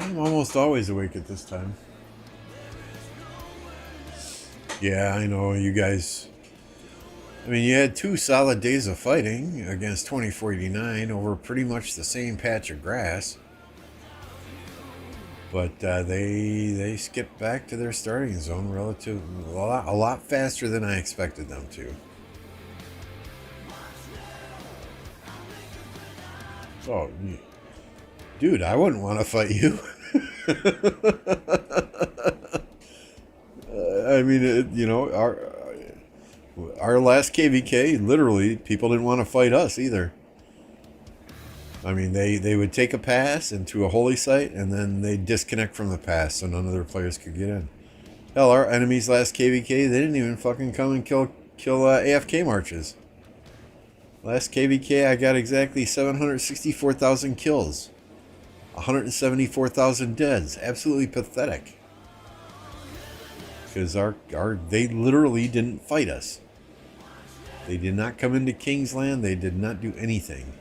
I'm almost always awake at this time. Yeah, I know you guys. I mean, you had 2 solid days of fighting against 2049 over pretty much the same patch of grass. But they skipped back to their starting zone a lot faster than I expected them to. Oh, dude, I wouldn't want to fight you. I mean, our last KVK, literally, people didn't want to fight us either. I mean, they would take a pass into a holy site, and then they'd disconnect from the pass so none of their players could get in. Hell, our enemies last KVK, they didn't even fucking come and kill AFK marches. Last KVK, I got exactly 764,000 kills. 174,000 deads. Absolutely pathetic. Because they literally didn't fight us. They did not come into Kingsland. They did not do anything.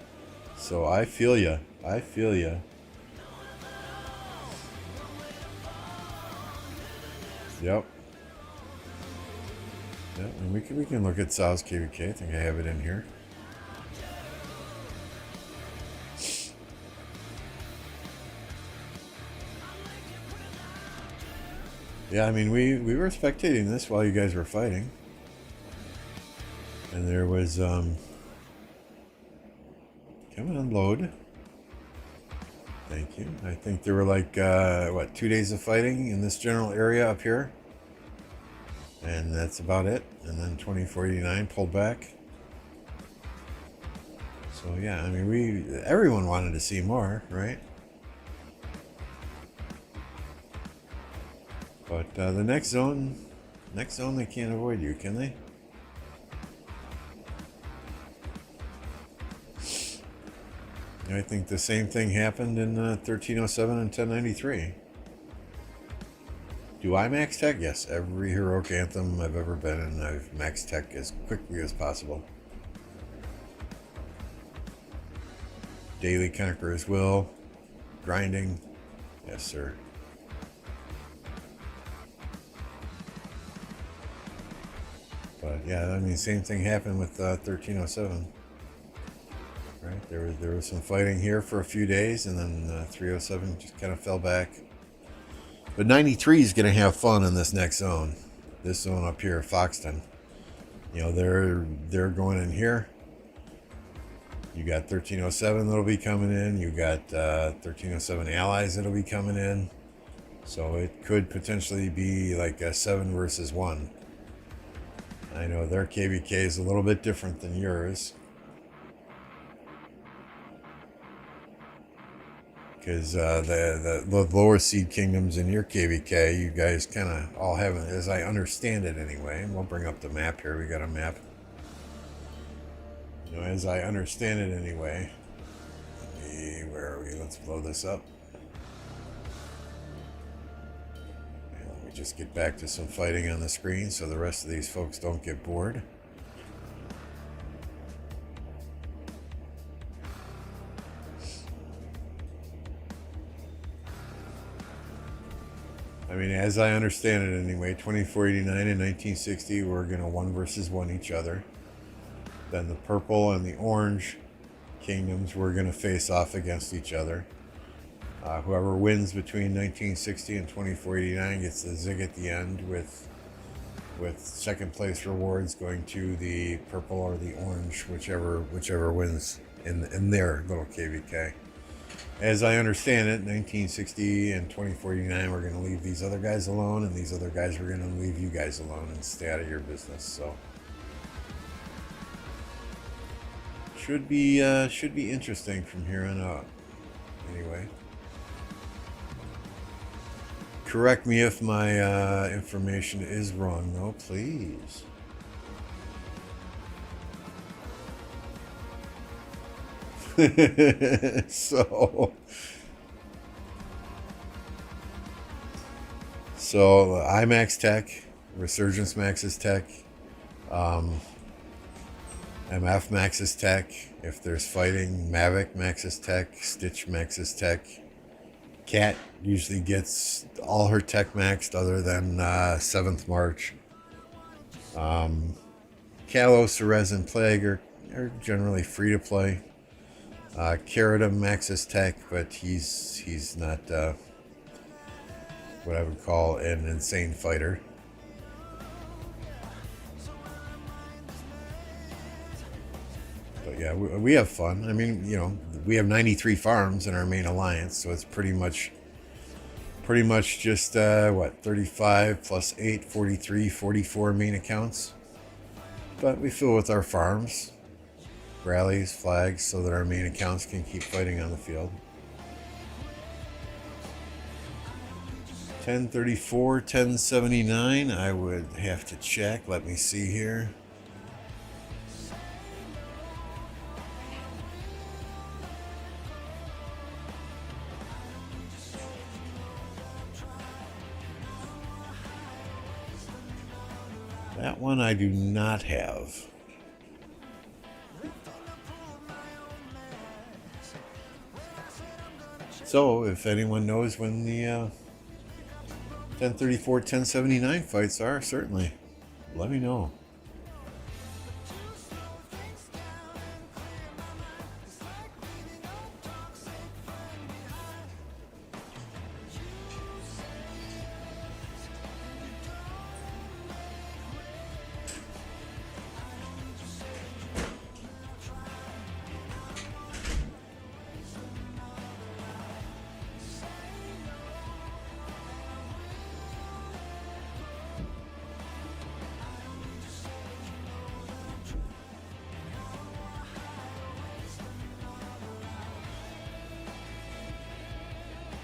So I feel ya. I feel ya. Yep. Yep. And we can look at Sal's KVK. I think I have it in here. Yeah, I mean, we were spectating this while you guys were fighting. And there was, come on, load. Thank you. I think there were like, 2 days of fighting in this general area up here. And that's about it. And then 2049 pulled back. So yeah, I mean, everyone wanted to see more, right? But the next zone, they can't avoid you, can they? I think the same thing happened in 1307 and 1093. Do I max tech? Yes, every heroic anthem I've ever been in, I've max tech as quickly as possible. Daily Conqueror's Will, grinding, yes sir. But yeah, I mean, same thing happened with 1307. Right, there was some fighting here for a few days, and then 307 just kind of fell back. But 93 is going to have fun in this next zone. This zone up here, Foxton. They're going in here. You got 1307 that'll be coming in. You got 1307 allies that'll be coming in. So it could potentially be like a 7 versus 1. I know their KVK is a little bit different than yours. Because the lower seed kingdoms in your KVK, you guys kind of all have it, as I understand it anyway. And we'll bring up the map here. We got a map. As I understand it anyway. Where are we? Let's blow this up. And let me just get back to some fighting on the screen so the rest of these folks don't get bored. I mean, as I understand it anyway, 2489 and 1960 were going to 1 versus 1 each other. Then the purple and the orange kingdoms were going to face off against each other. Whoever wins between 1960 and 2489 gets the zig at the end, with second place rewards going to the purple or the orange, whichever wins in their little KVK. As I understand it, 1960 and 2489 we're going to leave these other guys alone, and these other guys were going to leave you guys alone and stay out of your business. So should be interesting from here on out. Anyway, correct me if my information is wrong, though, please. So IMAX Tech, Resurgence Max's Tech, MF Max's Tech. If there's fighting, Mavic Max's Tech, Stitch Max's Tech. Cat usually gets all her tech maxed other than 7th March. Kalos, Cerez, and Plague are generally free to play. Keradim maxes tech, but he's not what I would call an insane fighter. But yeah, we have fun. I mean, you know, we have 93 farms in our main alliance, so it's pretty much just 35 plus 8, 43, 44 main accounts. But we fill with our farms, rallies, flags, so that our main accounts can keep fighting on the field. 1034, 1079, I would have to check. Let me see here. That one I do not have. So, if anyone knows when the 1034, 1079 fights are, certainly let me know.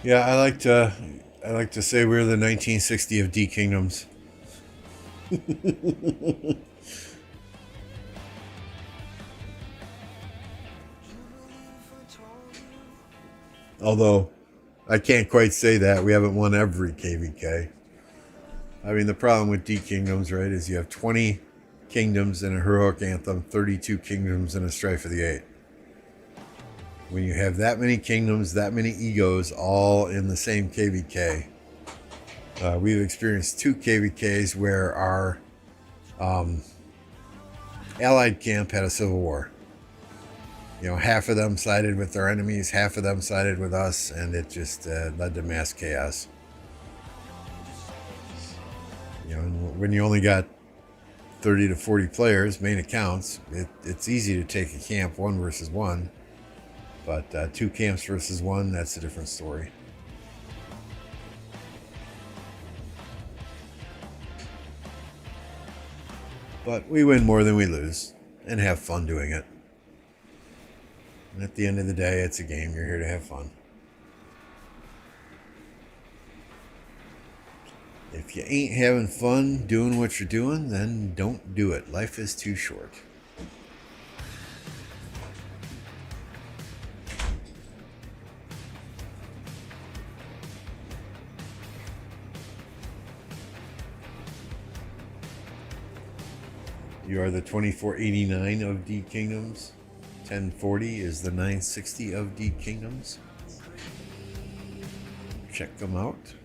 Yeah, I like to say we're the 1960 of D Kingdoms. Although I can't quite say that. We haven't won every KVK. I mean, the problem with D Kingdoms, right, is you have 20 kingdoms in a heroic anthem, 32 kingdoms in a strife of the 8. When you have that many kingdoms, that many egos, all in the same KVK, we've experienced 2 KVKs where our allied camp had a civil war. You know, half of them sided with their enemies, half of them sided with us, and it just led to mass chaos. You know, and when you only got 30 to 40 players, main accounts, it's easy to take a camp 1 versus 1. But 2 camps versus 1, that's a different story. But we win more than we lose, and have fun doing it. And at the end of the day, it's a game. You're here to have fun. If you ain't having fun doing what you're doing, then don't do it. Life is too short. You are the 2489 of D Kingdoms. 1040 is the 960 of D Kingdoms. Check them out.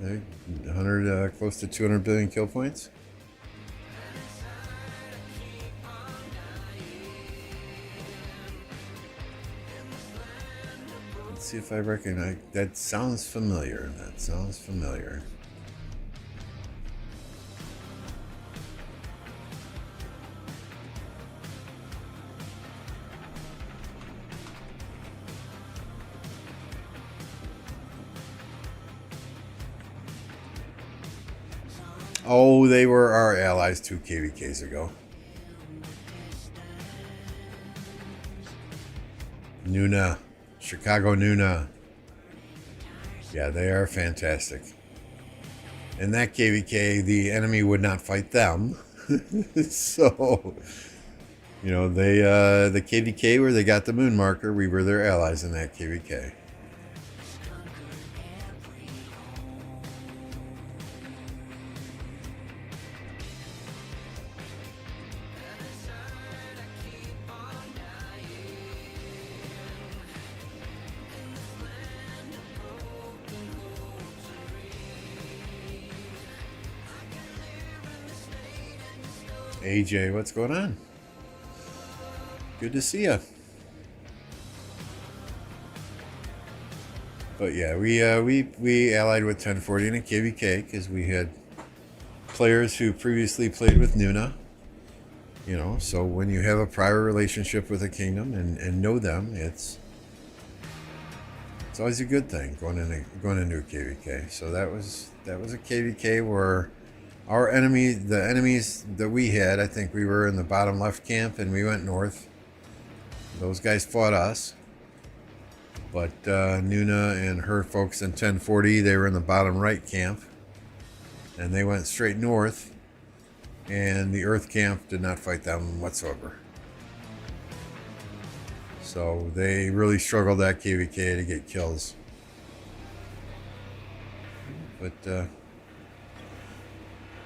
100, close to 200 billion kill points. Let's see if I recognize. That sounds familiar. That sounds familiar. Oh, they were our allies 2 KVKs ago. Nuna. Chicago Nuna. Yeah, they are fantastic. In that KVK, the enemy would not fight them. So, you know, they the KVK where they got the moon marker, we were their allies in that KVK. AJ, what's going on? Good to see you. But yeah, we allied with 1040 in a KVK because we had players who previously played with Nuna. You know, so when you have a prior relationship with a kingdom and know them, it's always a good thing going into a KVK. So that was a KVK where our enemy, the enemies that we had, I think we were in the bottom left camp and we went north. Those guys fought us. But Nuna and her folks in 1040, they were in the bottom right camp. And they went straight north. And the Earth camp did not fight them whatsoever. So they really struggled at KVK to get kills. But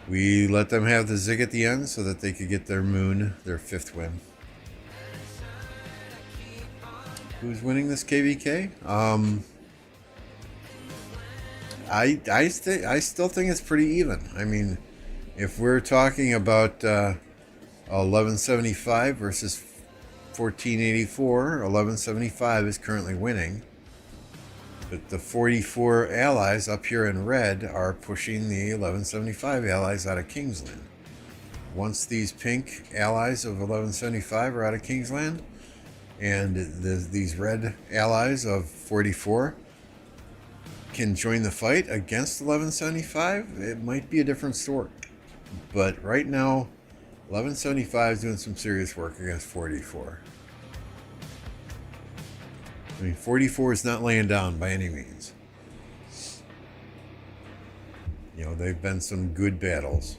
we let them have the zig at the end so that they could get their moon, their 5th win. Who's winning this KVK? I still think it's pretty even. I mean, if we're talking about 1175 versus 1484, 1175 is currently winning. But the 44 allies up here in red are pushing the 1175 allies out of Kingsland. Once these pink allies of 1175 are out of Kingsland, and these red allies of 44 can join the fight against 1175, it might be a different story. But right now, 1175 is doing some serious work against 44. I mean, 44 is not laying down by any means. You know, they've been some good battles.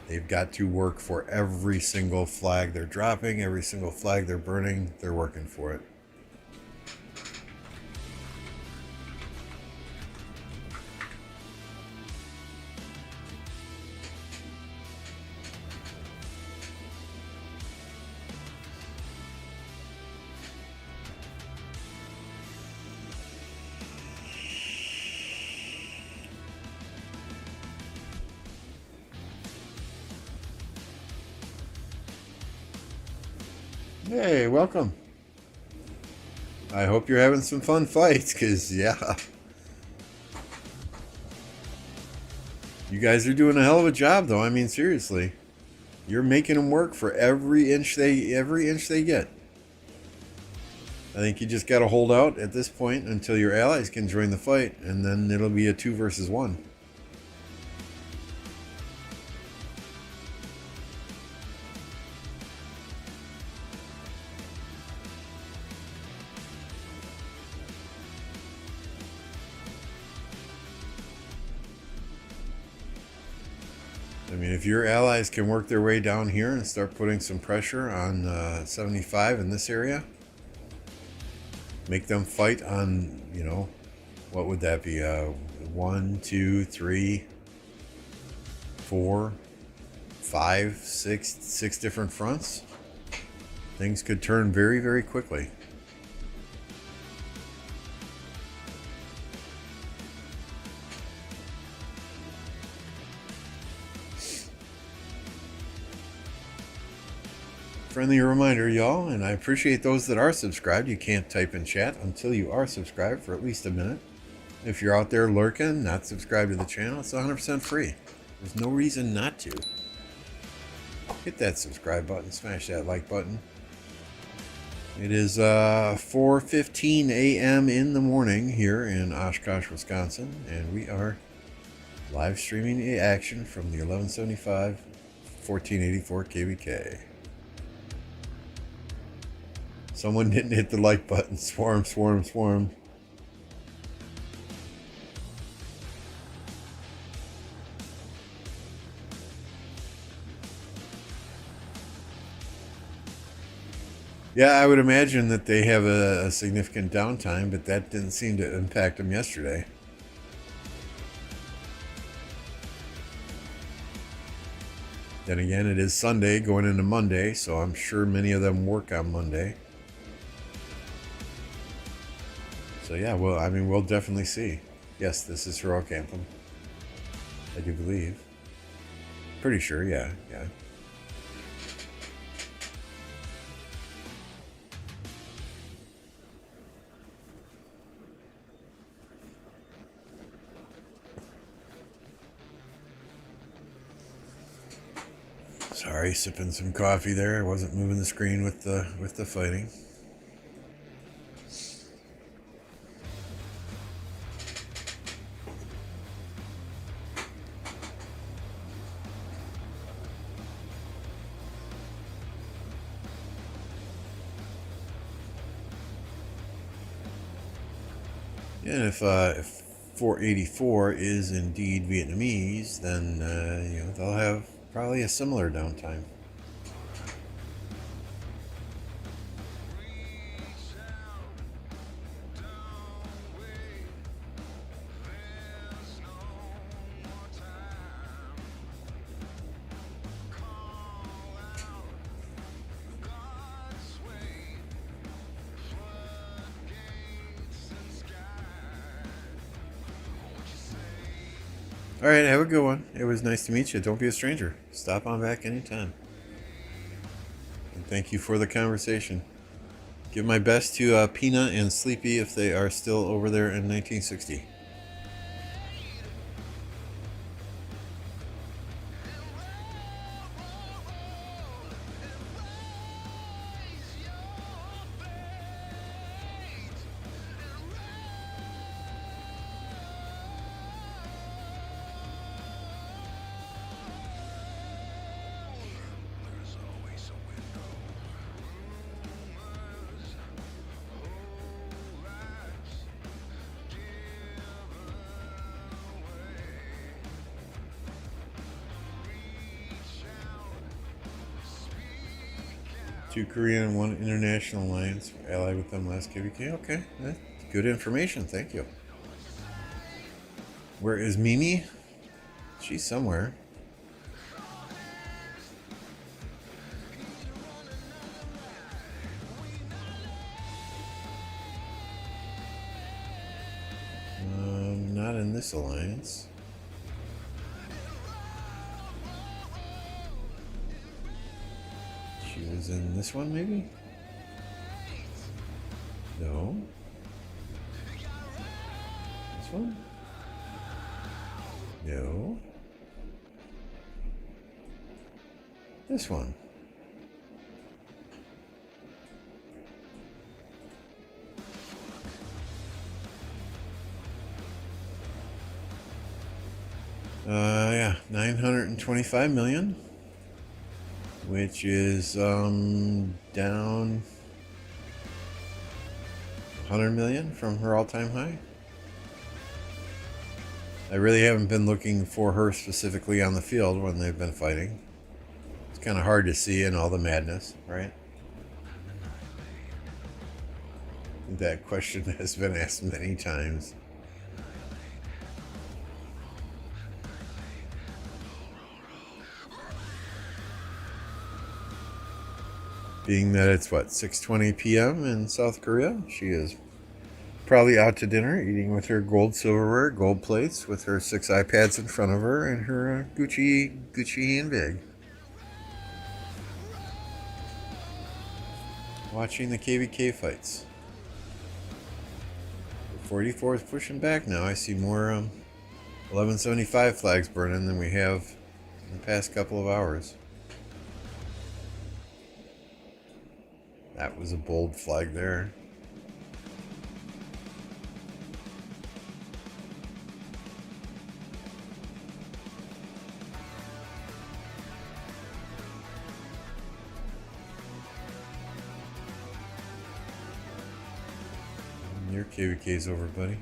They've got to work for every single flag they're dropping, every single flag they're burning, they're working for it. Hey, welcome. I hope you're having some fun fights, because, yeah. You guys are doing a hell of a job, though. I mean, seriously. You're making them work for every inch they get. I think you just got to hold out at this point until your allies can join the fight, and then it'll be a 2 versus 1. I mean, if your allies can work their way down here and start putting some pressure on 75 in this area, make them fight on, you know, what would that be? 1, 2, 3, 4, 5, 6 different fronts. Things could turn very, very quickly. Friendly reminder, y'all, and I appreciate those that are subscribed. You can't type in chat until you are subscribed for at least a minute. If you're out there lurking, not subscribed to the channel, it's 100% free. There's no reason not to. Hit that subscribe button, smash that like button. It is 4:15 a.m. in the morning here in Oshkosh, Wisconsin, and we are live streaming the action from the 1175 1484 KVK. Someone didn't hit the like button. Swarm, swarm, swarm. Yeah, I would imagine that they have a significant downtime, but that didn't seem to impact them yesterday. Then again, it is Sunday going into Monday, so I'm sure many of them work on Monday. So yeah, well, I mean, we'll definitely see. Yes, this is Heroic Anthem. I do believe. Pretty sure, yeah. Sorry, sipping some coffee there. I wasn't moving the screen with the fighting. And if 484 is indeed Vietnamese, then you know, they'll have probably a similar downtime. All right, have a good one. It was nice to meet you. Don't be a stranger. Stop on back anytime. And thank you for the conversation. Give my best to Pina and Sleepy if they are still over there in 1960. Two Korean and one international alliance. Allied with them last KVK. Okay, that's good information. Thank you. Where is Mimi? She's somewhere. Not in this alliance. She was in this one, maybe? No. This one? No. This one. Yeah, 925 million, which is down 100 million from her all-time high. I really haven't been looking for her specifically on the field when they've been fighting. It's kind of hard to see in all the madness, right? That question has been asked many times. Being that it's what, 6:20 p.m. in South Korea, she is probably out to dinner, eating with her gold silverware, gold plates, with her 6 iPads in front of her, and her Gucci handbag. watching the KVK fights. 44 is pushing back now. I see more 1175 flags burning than we have in the past couple of hours. That was a bold flag there. Your KVK's over, buddy.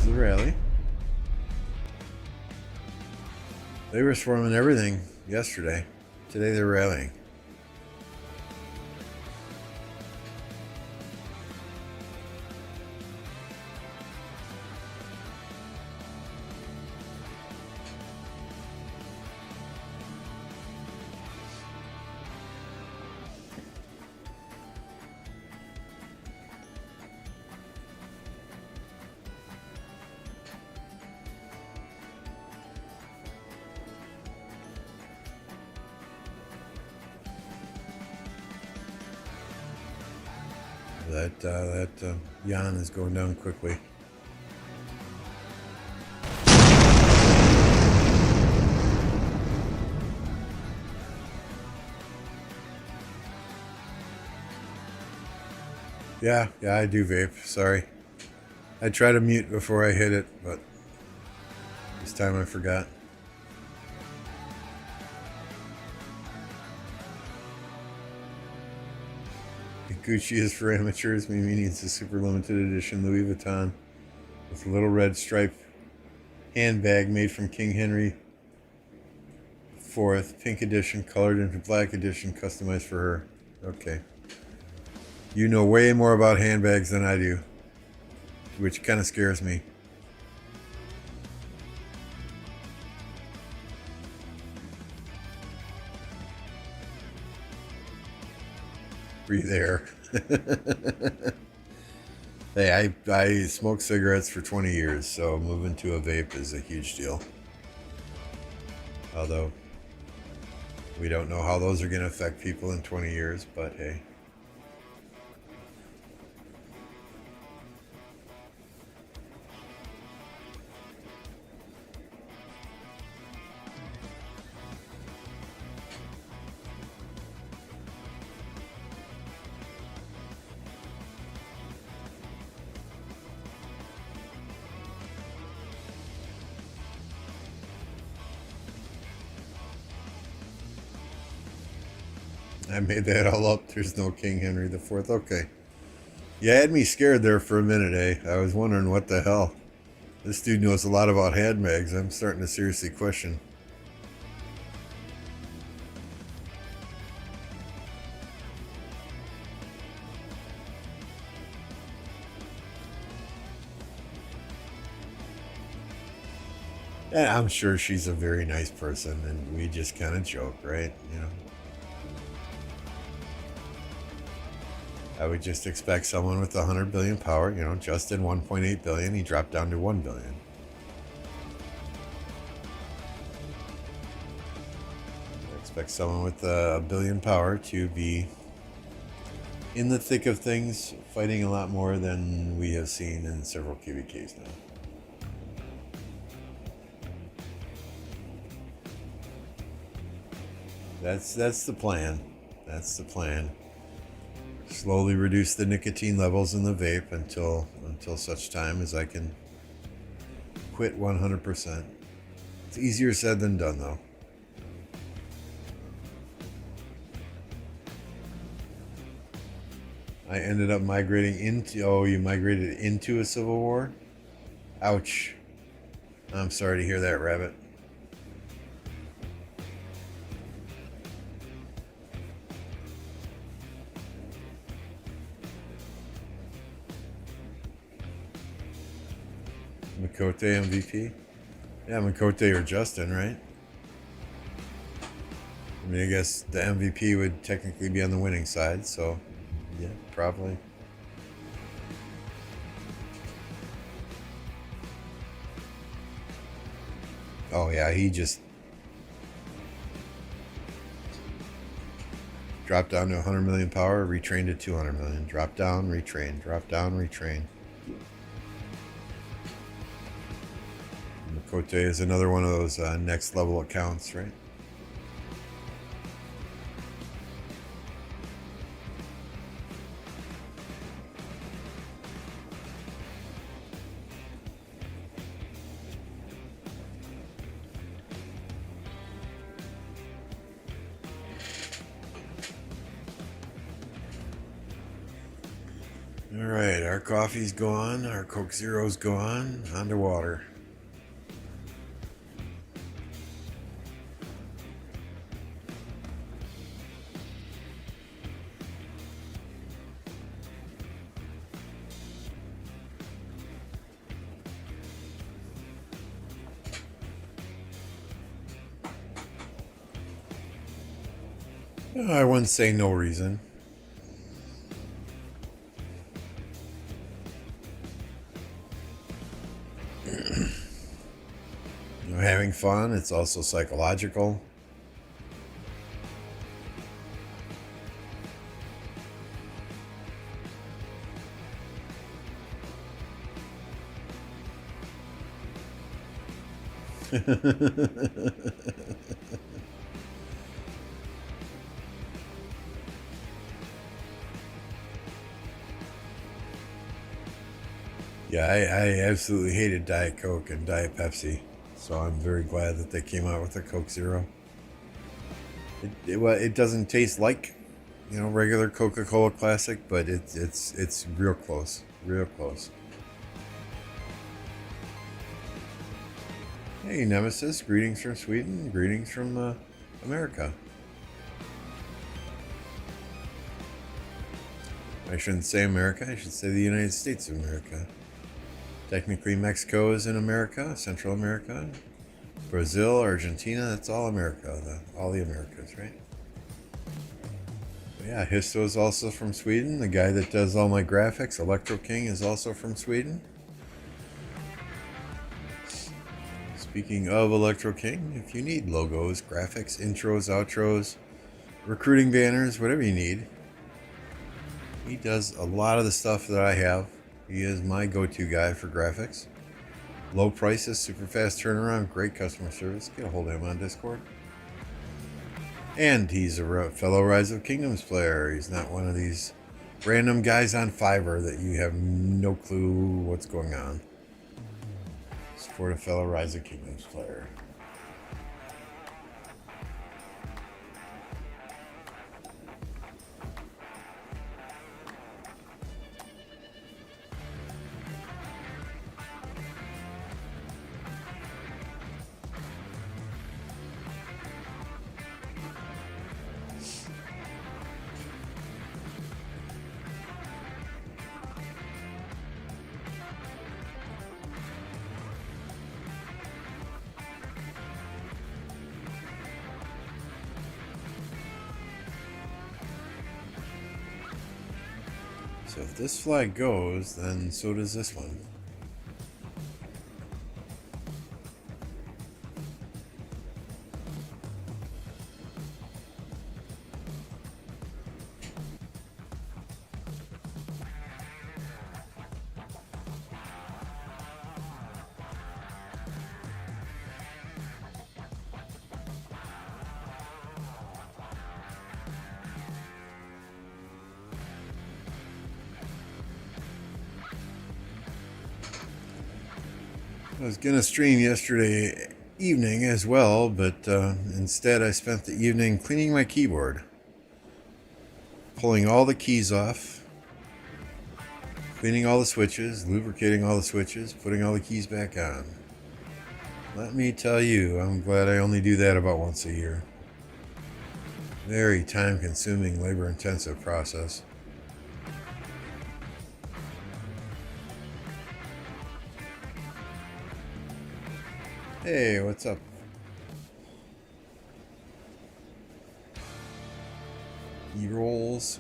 The rally. They were swarming everything yesterday. Today they're rallying. That Jan is going down quickly. Yeah, I do vape. Sorry. I tried to mute before I hit it, but this time I forgot. Gucci is for amateurs, meaning it's a super limited edition Louis Vuitton with a little red stripe handbag made from King Henry IV, pink edition, colored into black edition, customized for her. Okay. You know way more about handbags than I do, which kind of scares me. Breathe air. Hey, I smoked cigarettes for 20 years, so moving to a vape is a huge deal. Although, we don't know how those are going to affect people in 20 years, but hey. I made that all up. There's no King Henry IV. Okay. You had me scared there for a minute, eh? I was wondering what the hell. This dude knows a lot about handbags. I'm starting to seriously question. Yeah, I'm sure she's a very nice person, and we just kind of joke, right? You know. I would just expect someone with 100 billion power, you know, Justin 1.8 billion, he dropped down to 1 billion. I expect someone with a billion power to be in the thick of things, fighting a lot more than we have seen in several QBKs now. That's the plan. That's the plan. Slowly reduce the nicotine levels in the vape until such time as I can quit 100%. It's easier said than done, though. I ended up migrating into. Oh, you migrated into a civil war? Ouch. I'm sorry to hear that, Rabbit. Makote MVP? Yeah, Makote or Justin, right? I mean, I guess the MVP would technically be on the winning side, so yeah, probably. Oh, yeah, he just dropped down to 100 million power, retrained to 200 million. Drop down, retrain. Drop down, retrain. Makote is another one of those next level accounts, right? All right, our coffee's gone, our Coke Zero's gone, on to water. I wouldn't say no reason. Having fun, it's also psychological. Yeah, I absolutely hated Diet Coke and Diet Pepsi, so I'm very glad that they came out with a Coke Zero. It doesn't taste like, regular Coca-Cola Classic, but it's real close, real close. Hey, Nemesis, greetings from Sweden, greetings from America. I shouldn't say America, I should say the United States of America. Technically, Mexico is in America, Central America. Brazil, Argentina, that's all America, all the Americas, right? But yeah, Histo is also from Sweden. The guy that does all my graphics, Electro King, is also from Sweden. Speaking of Electro King, if you need logos, graphics, intros, outros, recruiting banners, whatever you need, he does a lot of the stuff that I have. He is my go-to guy for graphics. Low prices, super fast turnaround, great customer service. Get a hold of him on Discord. And he's a fellow Rise of Kingdoms player. He's not one of these random guys on Fiverr that you have no clue what's going on. Support a fellow Rise of Kingdoms player. So if this flag goes, then so does this one. I was going to stream yesterday evening as well, but instead I spent the evening cleaning my keyboard, pulling all the keys off, cleaning all the switches, lubricating all the switches, putting all the keys back on. Let me tell you, I'm glad I only do that about once a year. Very time-consuming, labor-intensive process. Hey, what's up?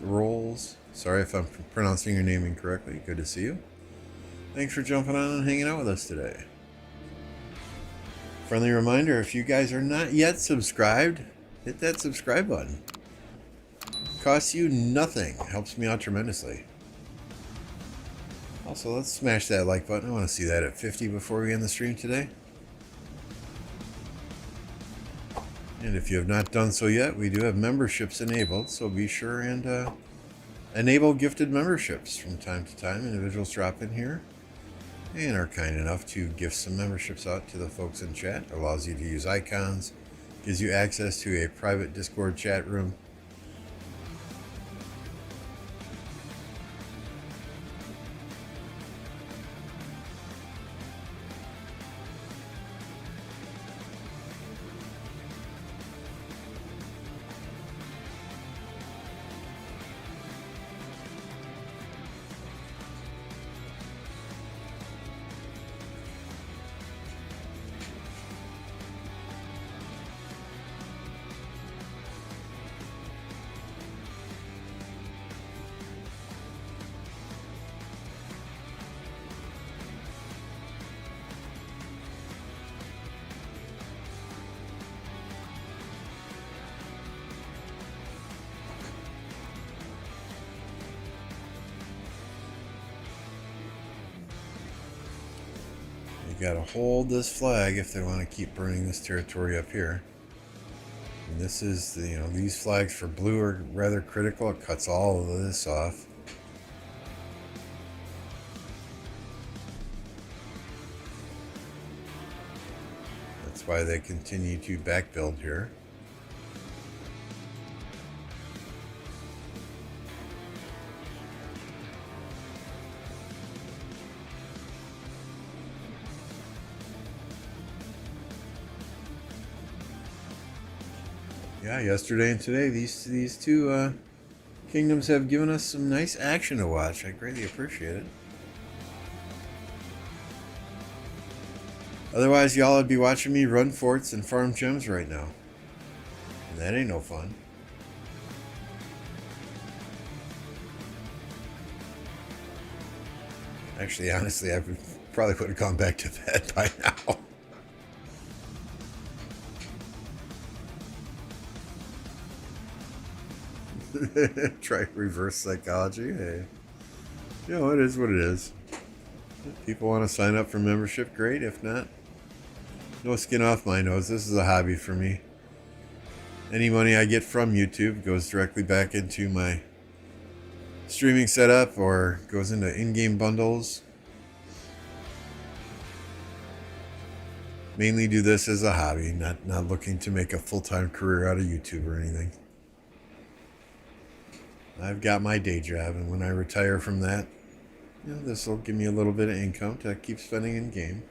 Rolls. Sorry if I'm pronouncing your name incorrectly. Good to see you. Thanks for jumping on and hanging out with us today. Friendly reminder, if you guys are not yet subscribed, hit that subscribe button. Costs you nothing. Helps me out tremendously. Also, let's smash that like button. I want to see that at 50 before we end the stream today. And if you have not done so yet, we do have memberships enabled, so be sure and enable gifted memberships. From time to time, individuals drop in here and are kind enough to gift some memberships out to the folks in chat. It allows you to use icons, gives you access to a private Discord chat room. Gotta hold this flag if they want to keep burning this territory up here. And this is the, these flags for blue are rather critical. It cuts all of this off. That's why they continue to backbuild here. Yeah, yesterday and today, these two kingdoms have given us some nice action to watch. I greatly appreciate it. Otherwise, y'all would be watching me run forts and farm gems right now. And that ain't no fun. Actually, honestly, I probably would have gone back to bed by now. Try reverse psychology. Hey, it is what it is. If people want to sign up for membership, great. If not, no skin off my nose. This is a hobby for me. Any money I get from YouTube goes directly back into my streaming setup or goes into in-game bundles. Mainly do this as a hobby, not looking to make a full-time career out of YouTube or anything. I've got my day job, and when I retire from that, this will give me a little bit of income to keep spending in game.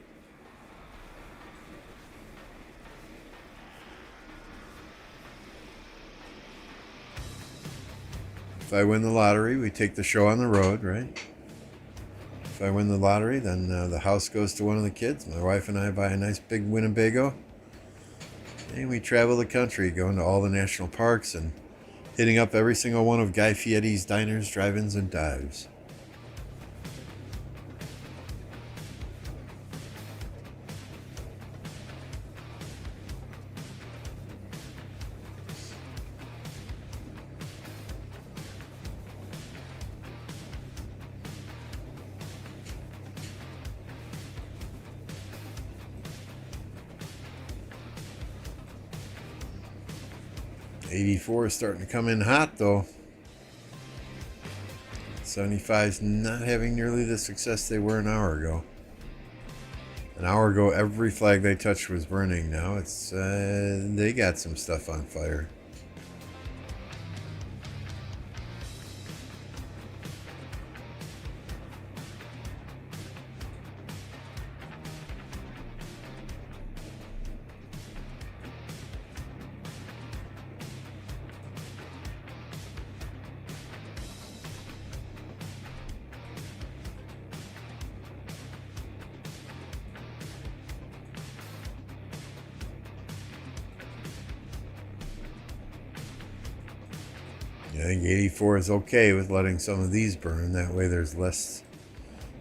If I win the lottery, we take the show on the road, right? If I win the lottery, then the house goes to one of the kids. My wife and I buy a nice big Winnebago, and we travel the country, going to all the national parks and hitting up every single one of Guy Fieri's diners, drive-ins, and dives. '84 is starting to come in hot, though. 75's not having nearly the success they were an hour ago. An hour ago, every flag they touched was burning. Now it's they got some stuff on fire. I think 84 is okay with letting some of these burn. That way there's less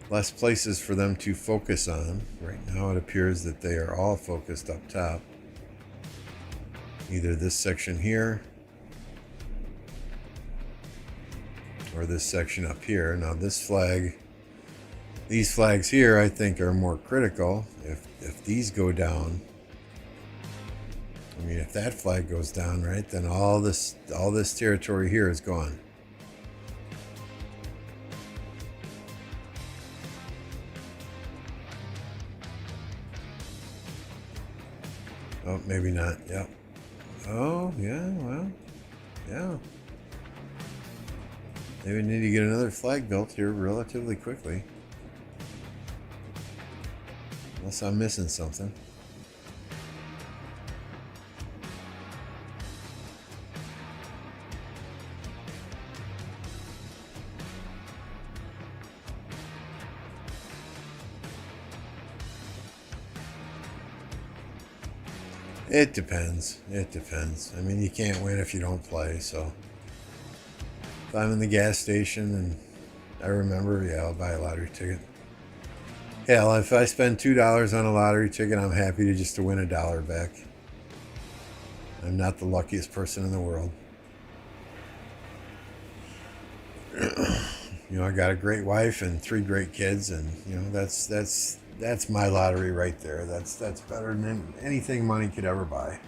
places for them to focus on. Right now it appears that they are all focused up top. Either this section here or this section up here. Now this flag, these flags here I think are more critical. If these go down, I mean, if that flag goes down, right, then all this territory here is gone. Oh, maybe not. Yep. Oh, yeah, well, yeah. Maybe we need to get another flag built here relatively quickly. Unless I'm missing something. It depends. It depends. I mean, you can't win if you don't play, so. If I'm in the gas station and I remember, yeah, I'll buy a lottery ticket. Hell, if I spend $2 on a lottery ticket, I'm happy to just to win $1 back. I'm not the luckiest person in the world. You know, I got a great wife and 3 great kids, and you know, that's my lottery right there. That's better than anything money could ever buy.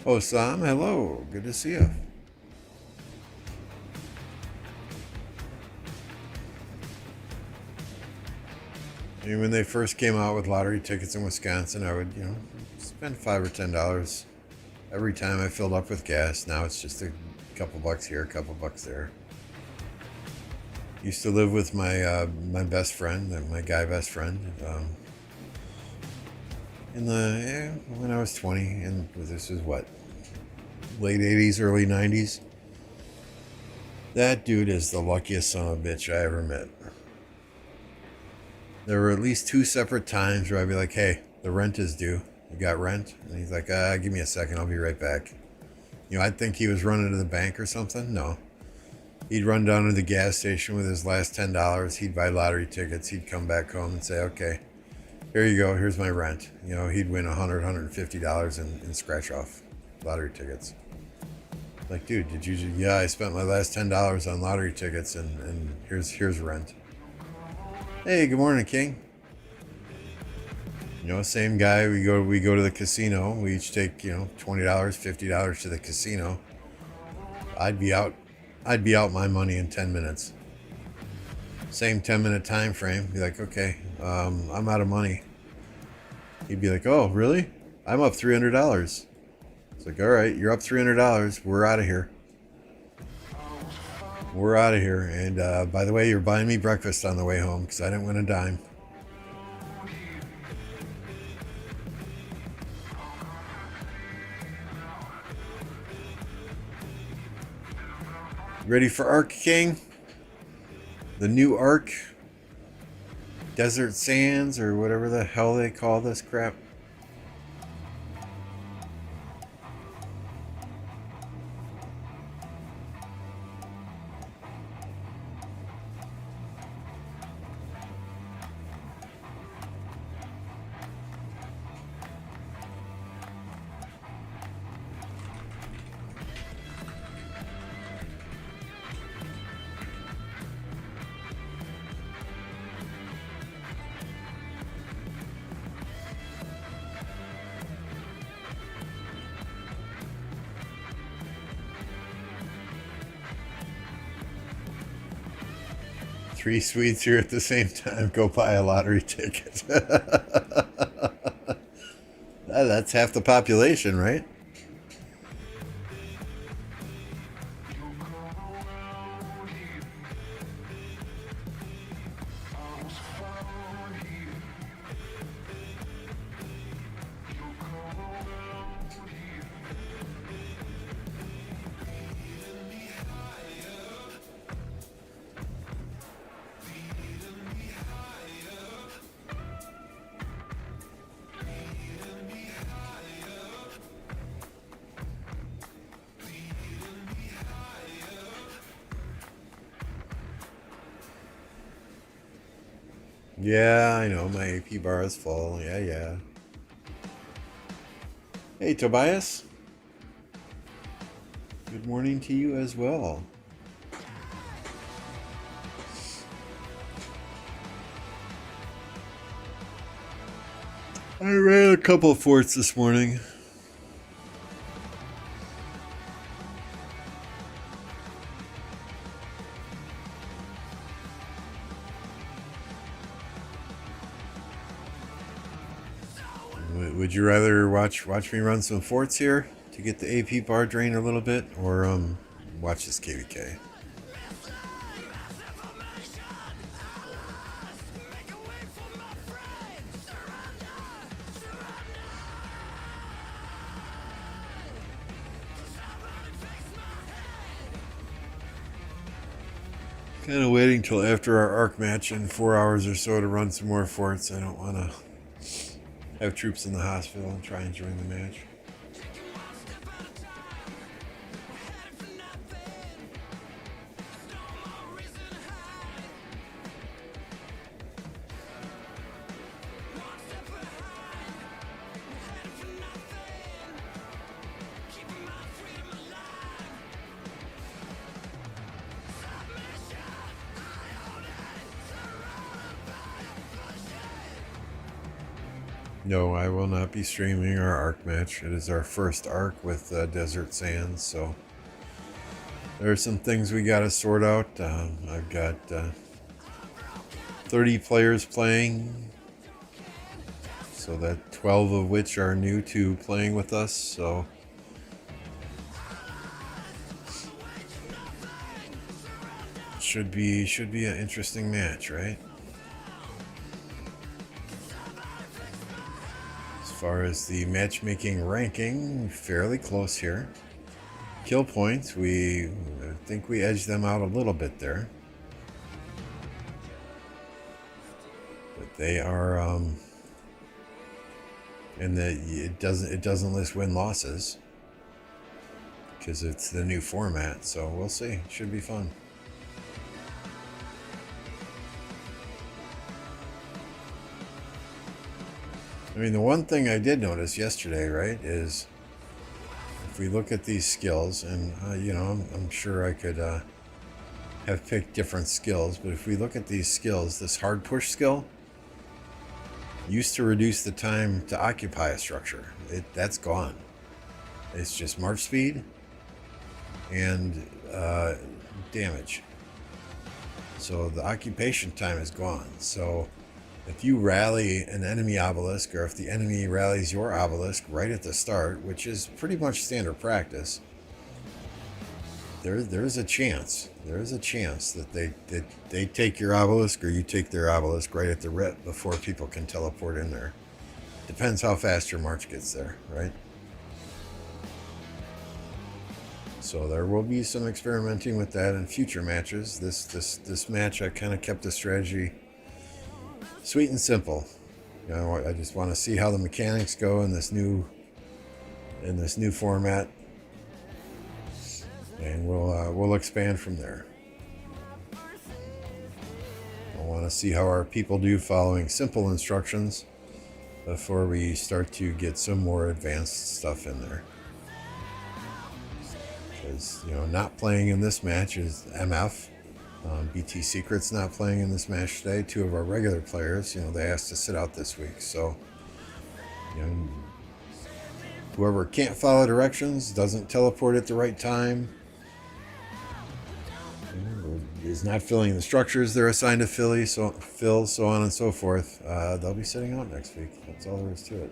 Oh, Sam, hello. Good to see you. I mean, when they first came out with lottery tickets in Wisconsin, I would, you know, spend $5 or $10 every time I filled up with gas. Now it's just a couple bucks here, a couple bucks there. Used to live with my my best friend, my guy best friend, when I was 20, and this was what, late 80s, early 90s. That dude is the luckiest son of a bitch I ever met. There were at least 2 separate times where I'd be like, hey, the rent is due. You got rent? And he's like, give me a second, I'll be right back. You know, I'd think he was running to the bank or something. No. He'd run down to the gas station with his last $10. He'd buy lottery tickets. He'd come back home and say, okay, here you go, here's my rent. You know, he'd win $100, $150 in scratch off lottery tickets. Like, dude, did you? Yeah, I spent my last $10 on lottery tickets, and here's rent. Hey, good morning, King. You know, same guy. We go to the casino. We each take, you know, $20, $50 to the casino. I'd be out my money in 10 minutes. Same 10-minute time frame. Be like, okay, I'm out of money. He'd be like, oh, really? I'm up $300. It's like, all right, you're up $300. We're out of here. We're out of here. And by the way, you're buying me breakfast on the way home because I didn't win a dime. Ready for Arc King? The new Arc? Desert Sands or whatever the hell they call this crap. 3 Swedes here at the same time. Go buy a lottery ticket. That's half the population, right? Yeah, I know. My AP bar is full. Yeah, yeah. Hey, Tobias. Good morning to you as well. I ran a couple of forts this morning. Would you rather watch me run some forts here to get the AP bar drained a little bit, or watch this KVK? Kind of waiting till after our arc match in 4 hours or so to run some more forts. I don't want to have troops in the hospital and try and join the match. No, I will not be streaming our arc match. It is our first arc with Desert Sands, so there are some things we got to sort out. I've got 30 players playing, so that 12 of which are new to playing with us, so should be an interesting match, right? As far as the matchmaking ranking, fairly close here. Kill points, I think we edged them out a little bit there. But they are and it doesn't list win-losses because it's the new format, so we'll see. Should be fun. I mean, the one thing I did notice yesterday, right, is if we look at these skills, and I'm sure I could have picked different skills, but if we look at these skills, this hard push skill used to reduce the time to occupy a structure. That's gone. It's just march speed and damage. So the occupation time is gone. So if you rally an enemy obelisk, or if the enemy rallies your obelisk right at the start, which is pretty much standard practice, there's a chance. There is a chance that they take your obelisk, or you take their obelisk right at the rip before people can teleport in there. Depends how fast your march gets there, right? So there will be some experimenting with that in future matches. This match, I kind of kept the strategy sweet and simple. I just want to see how the mechanics go in this new format, and we'll expand from there. I want to see how our people do following simple instructions before we start to get some more advanced stuff in there. Because not playing in this match is MF. BT Secret's not playing in this match today. 2 of our regular players, they asked to sit out this week. So, whoever can't follow directions, doesn't teleport at the right time, is not filling the structures they're assigned to fill, so on and so forth, they'll be sitting out next week. That's all there is to it.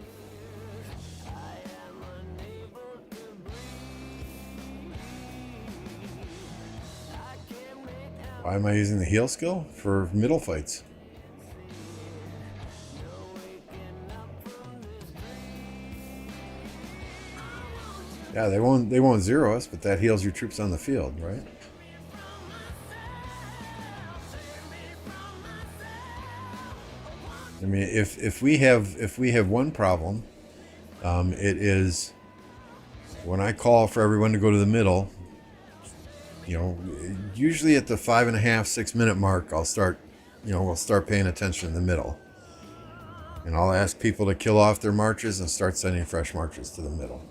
Why am I using the heal skill? For middle fights. Yeah, they won't zero us, but that heals your troops on the field, right? I mean, if we have one problem, it is when I call for everyone to go to the middle. You know, usually at the 5.5, 6 minute mark, we'll start paying attention in the middle, and I'll ask people to kill off their marches and start sending fresh marches to the middle.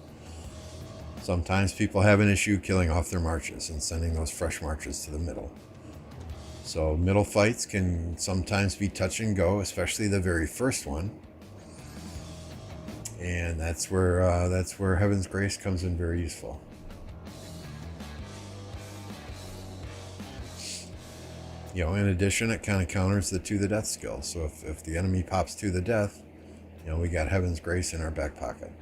Sometimes people have an issue killing off their marches and sending those fresh marches to the middle. So middle fights can sometimes be touch and go, especially the very first one. And that's where Heaven's Grace comes in very useful. You know, in addition, it kind of counters the to the death skill. So if the enemy pops to the death, you know, we got Heaven's Grace in our back pocket.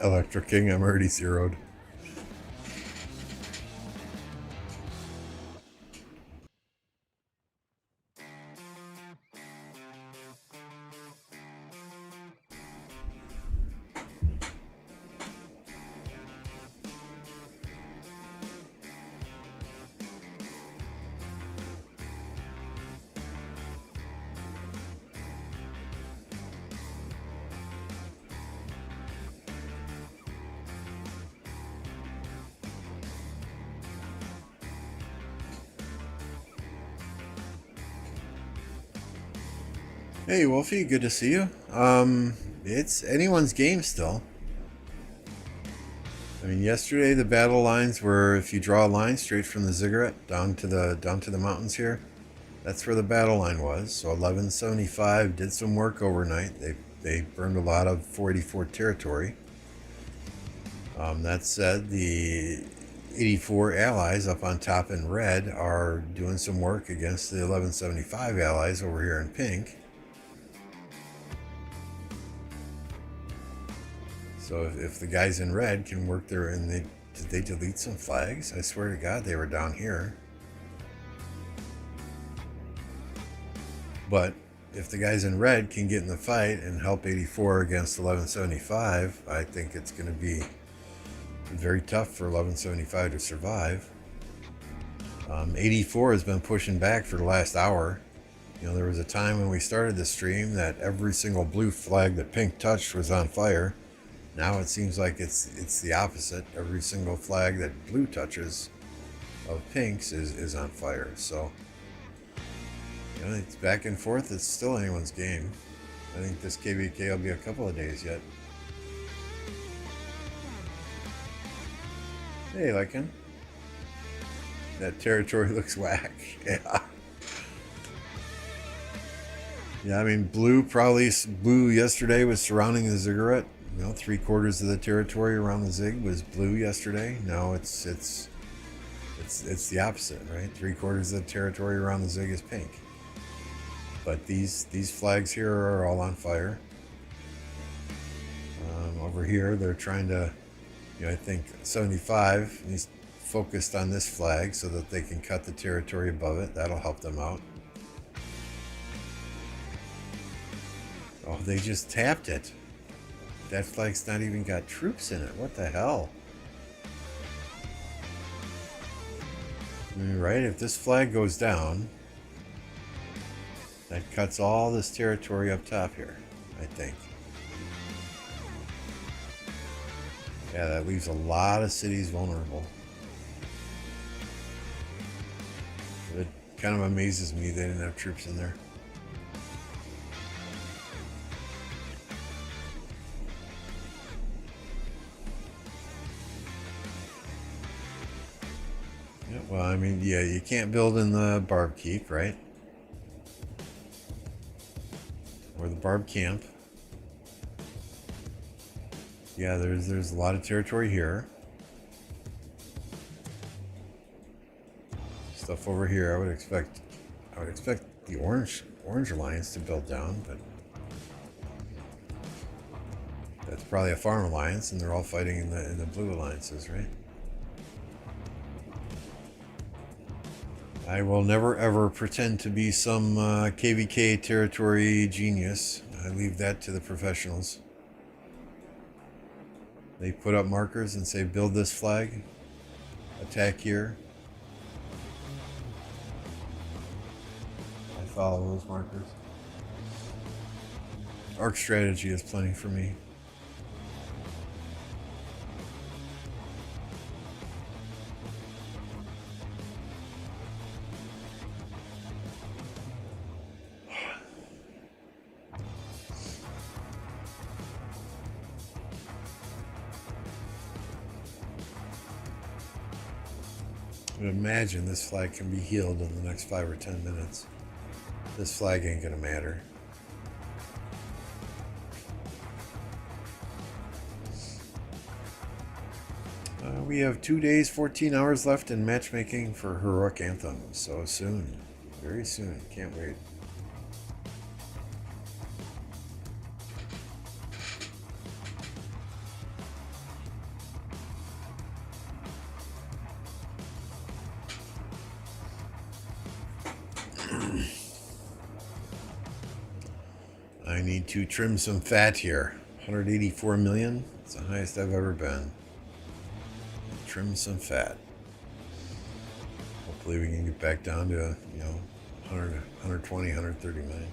Electric King, I'm already zeroed. Hey Wolfie, good to see you. It's anyone's game still. I mean, yesterday the battle lines were, if you draw a line straight from the ziggurat down to the mountains here, that's where the battle line was. So 1175 did some work overnight. They burned a lot of 484 territory. That said, the 84 allies up on top in red are doing some work against the 1175 allies over here in pink. So if the guys in red can work there, and did they delete some flags? I swear to God they were down here. But if the guys in red can get in the fight and help 84 against 1175, I think it's going to be very tough for 1175 to survive. 84 has been pushing back for the last hour. You know, there was a time when we started the stream that every single blue flag that pink touched was on fire. Now it seems like it's the opposite. Every single flag that blue touches of pinks is on fire. So, you know, it's back and forth. It's still anyone's game. I think this KVK will be a couple of days yet. Hey, Lycan. That territory looks whack. Yeah. Yeah, I mean, blue yesterday was surrounding the ziggurat. You know, 3/4 of the territory around the zig was blue yesterday. Now it's the opposite, right? 3/4 of the territory around the zig is pink. But these flags here are all on fire. Over here, they're trying to, you know, I think 75 is focused on this flag so that they can cut the territory above it. That'll help them out. Oh, they just tapped it. That flag's not even got troops in it. What the hell? I mean, right? If this flag goes down, that cuts all this territory up top here, I think. Yeah, that leaves a lot of cities vulnerable. Kind of amazes me they didn't have troops in there. Yeah, well, I mean, yeah, you can't build in the barb keep, right? Or the barb camp. Yeah, there's a lot of territory here. Stuff over here. I would expect the orange alliance to build down, but that's probably a farm alliance, and they're all fighting in the blue alliances, right? I will never ever pretend to be some KVK territory genius. I leave that to the professionals. They put up markers and say, build this flag, attack here. I follow those markers. Arc strategy is plenty for me. But imagine this flag can be healed in the next 5 or 10 minutes. This flag ain't gonna matter. We have 2 days, 14 hours left in matchmaking for Heroic Anthem. So soon. Very soon. Can't wait. I need to trim some fat here. 184 million. It's the highest I've ever been. Trim some fat. Hopefully we can get back down to, 100, 120, 130 million.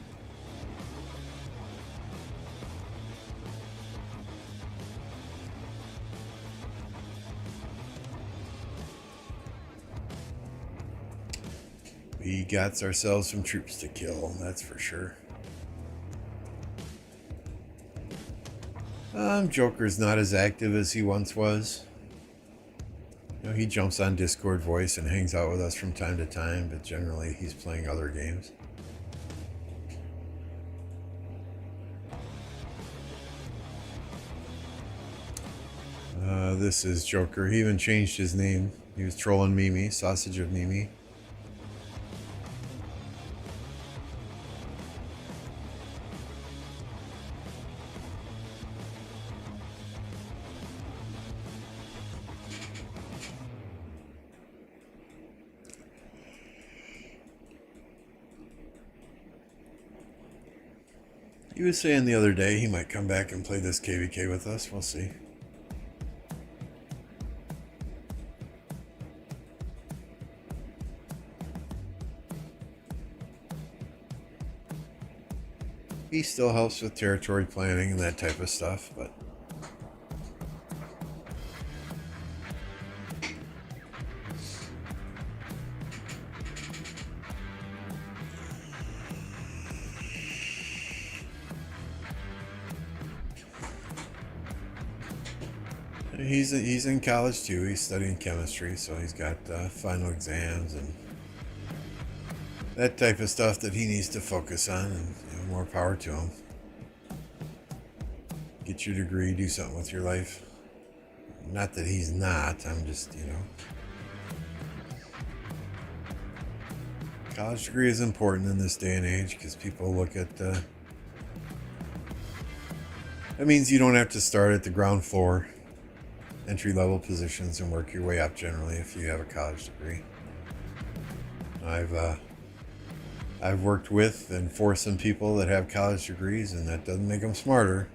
We got ourselves some troops to kill, that's for sure. Joker's not as active as he once was. He jumps on Discord voice and hangs out with us from time to time, but generally he's playing other games. This is Joker. He even changed his name. He was trolling Mimi, Sausage of Mimi. He was saying the other day he might come back and play this KVK with us. We'll see. He still helps with territory planning and that type of stuff, but he's in college too. He's studying chemistry, so he's got final exams and that type of stuff that he needs to focus on, and more power to him. Get your degree, do something with your life. Not that he's not, I'm just, college degree is important in this day and age because people look at that means you don't have to start at the ground floor, entry-level positions, and work your way up generally if you have a college degree. I've worked with and for some people that have college degrees, and that doesn't make them smarter.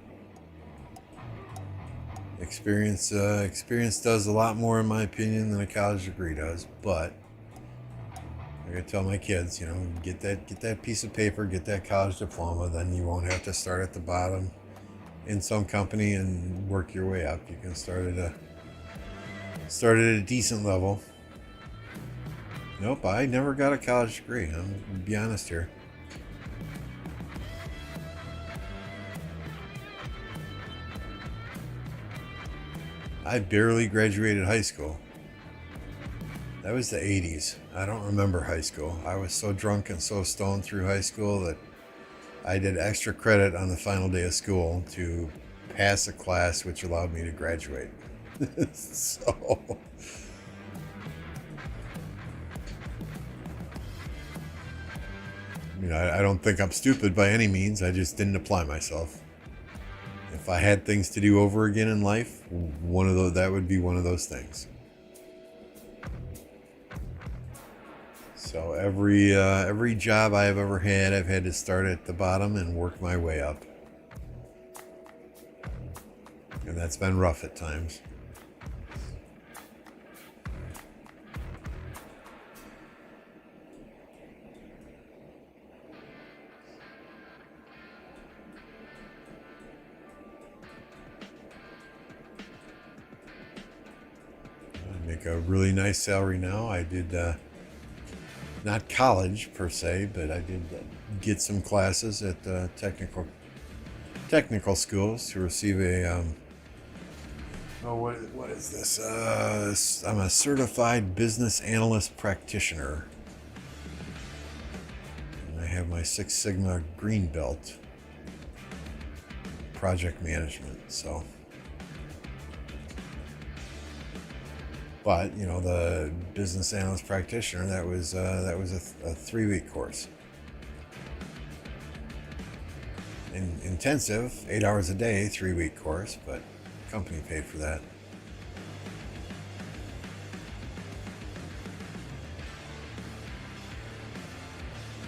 Experience does a lot more, in my opinion, than a college degree does. But I gotta tell my kids, get that piece of paper, get that college diploma, then you won't have to start at the bottom in some company and work your way up. You can start at a decent level. Nope, I never got a college degree. I'm gonna be honest here. I barely graduated high school. That was the 80s. I don't remember high school. I was so drunk and so stoned through high school that I did extra credit on the final day of school to pass a class which allowed me to graduate. So, I don't think I'm stupid by any means. I just didn't apply myself. If I had things to do over again in life, that would be one of those things. So every job I have ever had, I've had to start at the bottom and work my way up, and that's been rough at times. I make a really nice salary now. I did not college per se, but I did get some classes at technical schools to receive a what is this? I'm a certified business analyst practitioner, and I have my Six Sigma green belt, project management. So, but the business analyst practitioner, that was a 3-week course, intensive, 8 hours a day, 3-week course, but company paid for that.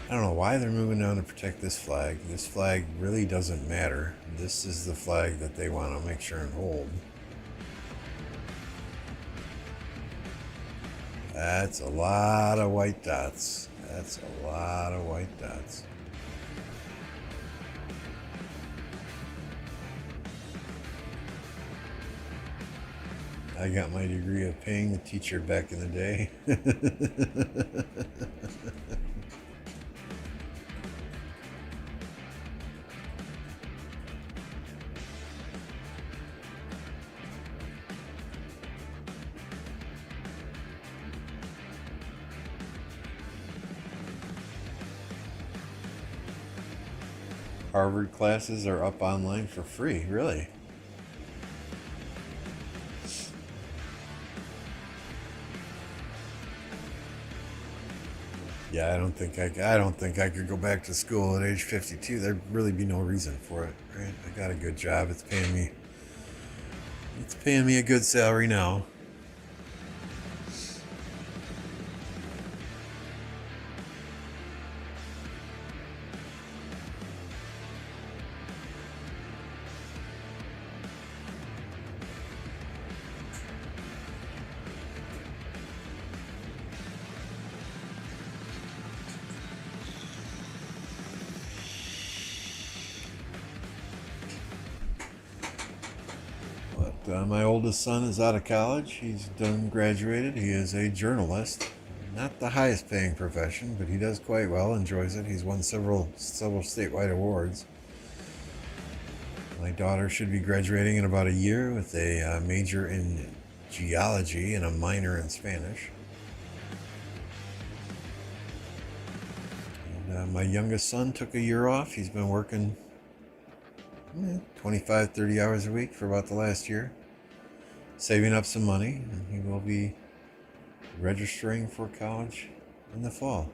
I don't know why they're moving down to protect this flag. This flag really doesn't matter. This is the flag that they want to make sure and hold. That's a lot of white dots. That's a lot of white dots. I got my degree of paying the teacher back in the day. Harvard classes are up online for free, really. Yeah, I don't think I could go back to school at age 52. There'd really be no reason for it, right? I got a good job. It's paying me a good salary now. My oldest son is out of college. He's graduated. He is a journalist. Not the highest paying profession, but he does quite well, enjoys it. He's won several statewide awards. My daughter should be graduating in about a year with a major in geology and a minor in Spanish. And my youngest son took a year off. He's been working 25, 30 hours a week for about the last year, saving up some money, and he will be registering for college in the fall.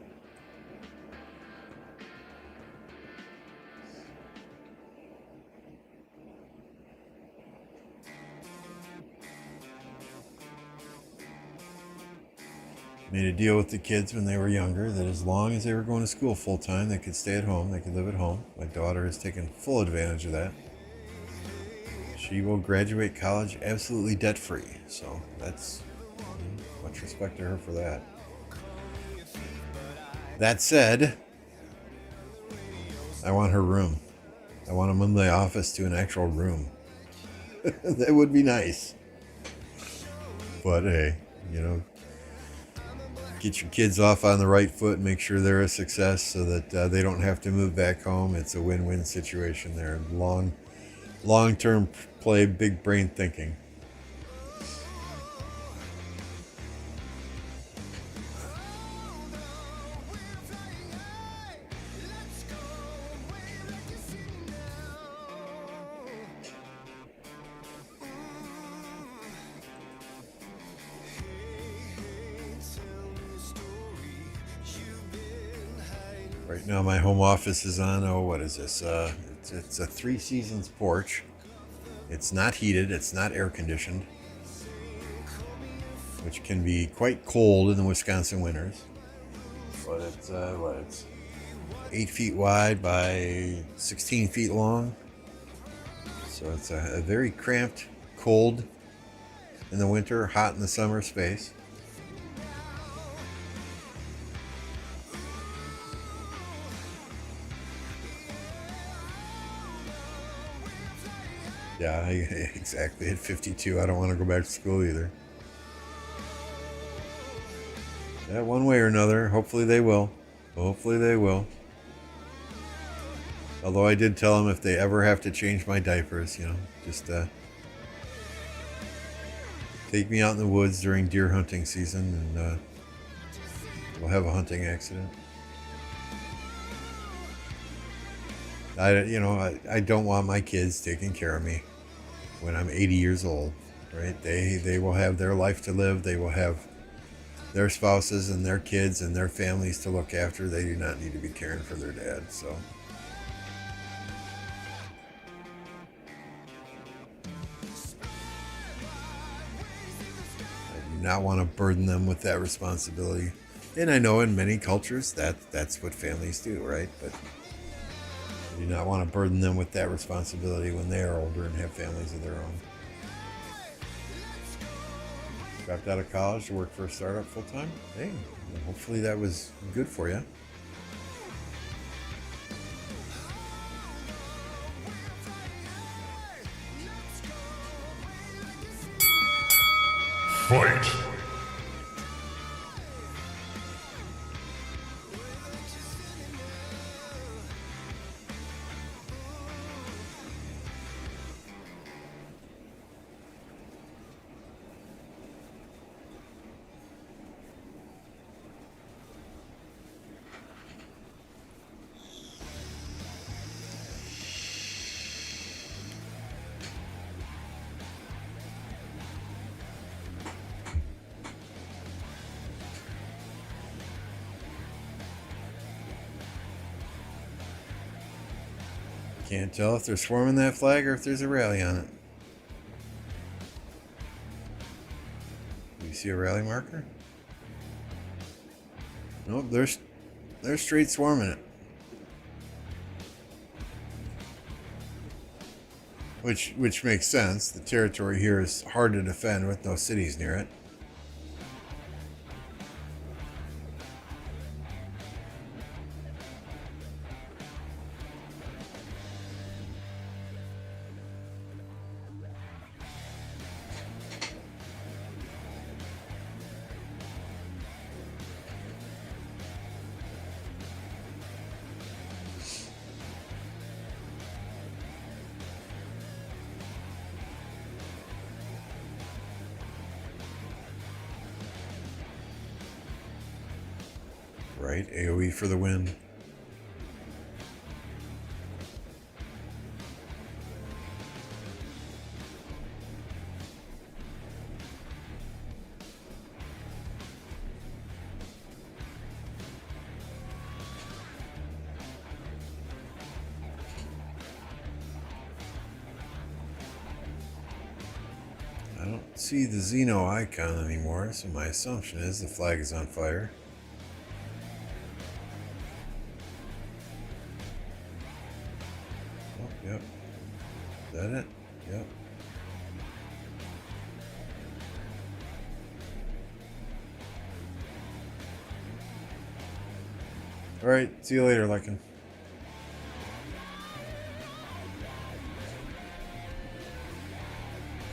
Made a deal with the kids when they were younger that as long as they were going to school full time, they could stay at home, they could live at home. My daughter has taken full advantage of that. She will graduate college absolutely debt free, so that's much respect to her for that. That said, I want her room. I want to move my office to an actual room. That would be nice. But hey, get your kids off on the right foot and make sure they're a success so that they don't have to move back home. It's a win-win situation there. Long-term play, big brain thinking. Right now my home office is on, what is this? It's a 3 seasons porch. It's not heated, it's not air conditioned, which can be quite cold in the Wisconsin winters. But it's 8 feet wide by 16 feet long. So it's a very cramped, cold in the winter, hot in the summer space. Yeah, exactly. At 52, I don't want to go back to school either. Yeah, one way or another. Hopefully they will. Hopefully they will. Although I did tell them if they ever have to change my diapers, just take me out in the woods during deer hunting season, and we'll have a hunting accident. I don't want my kids taking care of me when I'm 80 years old, right? They will have their life to live. They will have their spouses and their kids and their families to look after. They do not need to be caring for their dad. So I do not want to burden them with that responsibility. And I know in many cultures that's what families do, right? But I do not want to burden them with that responsibility when they are older and have families of their own. Dropped out of college to work for a startup full time. Hey, hopefully that was good for you. Fight! Can't tell if they're swarming that flag or if there's a rally on it. Do you see a rally marker? Nope, they're straight swarming it. Which makes sense. The territory here is hard to defend with no cities near it. Right, AoE for the win. I don't see the Xeno icon anymore, so my assumption is the flag is on fire. Oh, yep. Is that it? Yep. Alright, see you later, Lycan.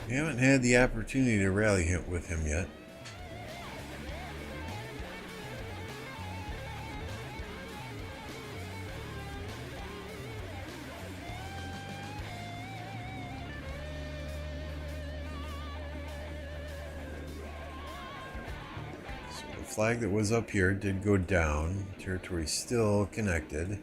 We haven't had the opportunity to rally with him yet. flag that was up here did go down. Territory still connected.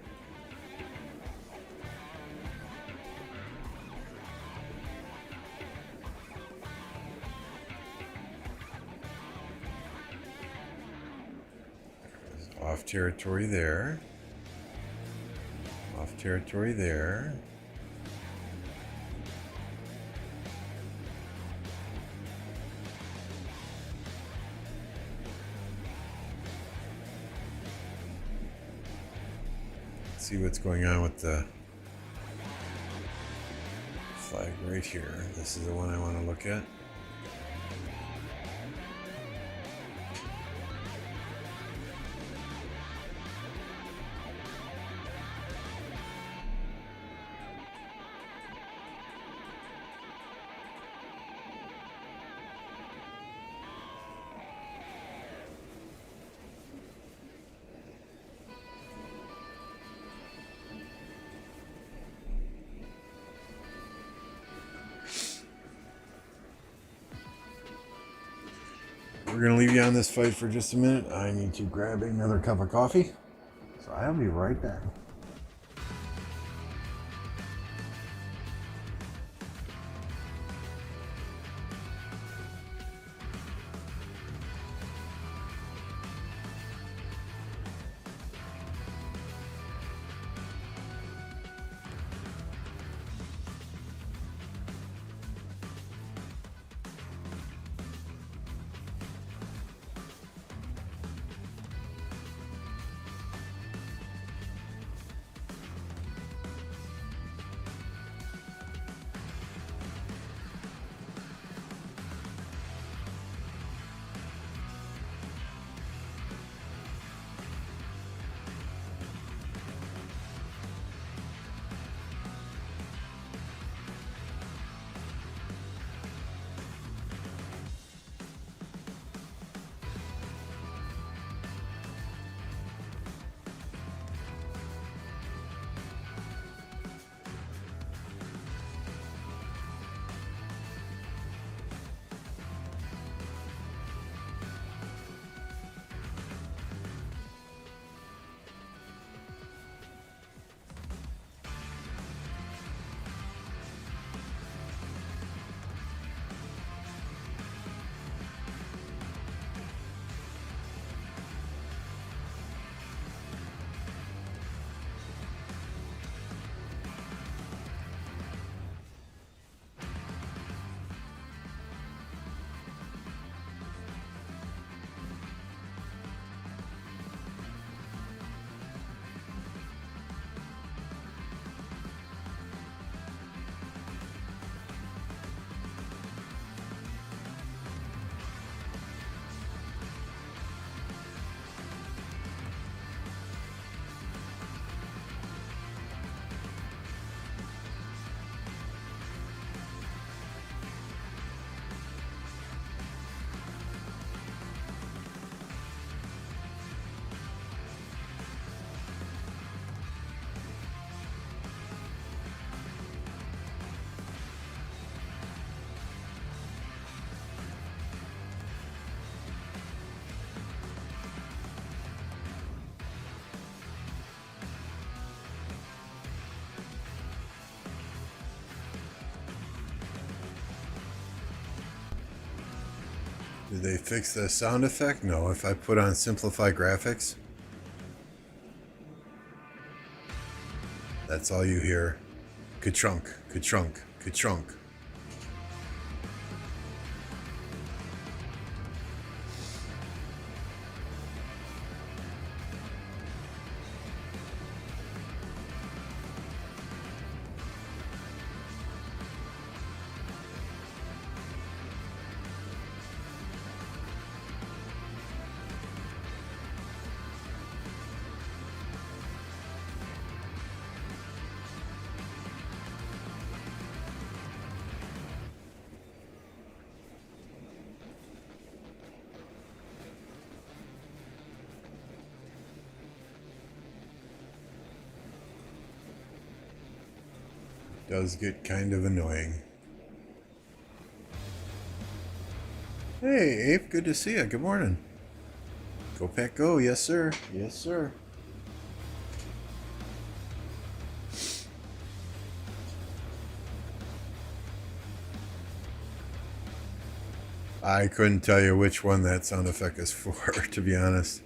Off territory there. Off territory there. See what's going on with the flag right here. This is the one I want to look at. We're going to leave you on this fight for just a minute. I need to grab another cup of coffee. So I'll be right back. Did they fix the sound effect? No. If I put on simplify graphics, that's all you hear. Ka-chunk, ka-chunk, ka-chunk. Does get kind of annoying. Hey, Ape, good to see you. Good morning. Go Pack Go. Yes, sir. Yes, sir. I couldn't tell you which one that sound effect is for, to be honest.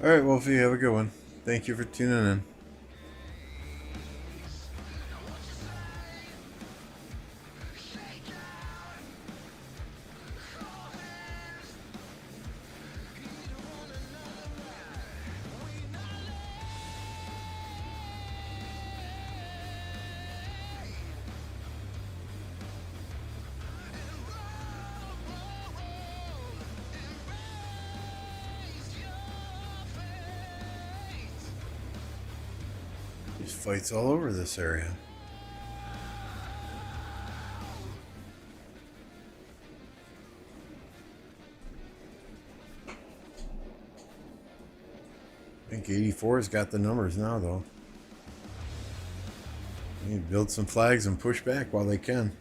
All right, Wolfie, have a good one. Thank you for tuning in. There's fights all over this area. I think 84's got the numbers now, though. They need to build some flags and push back while they can.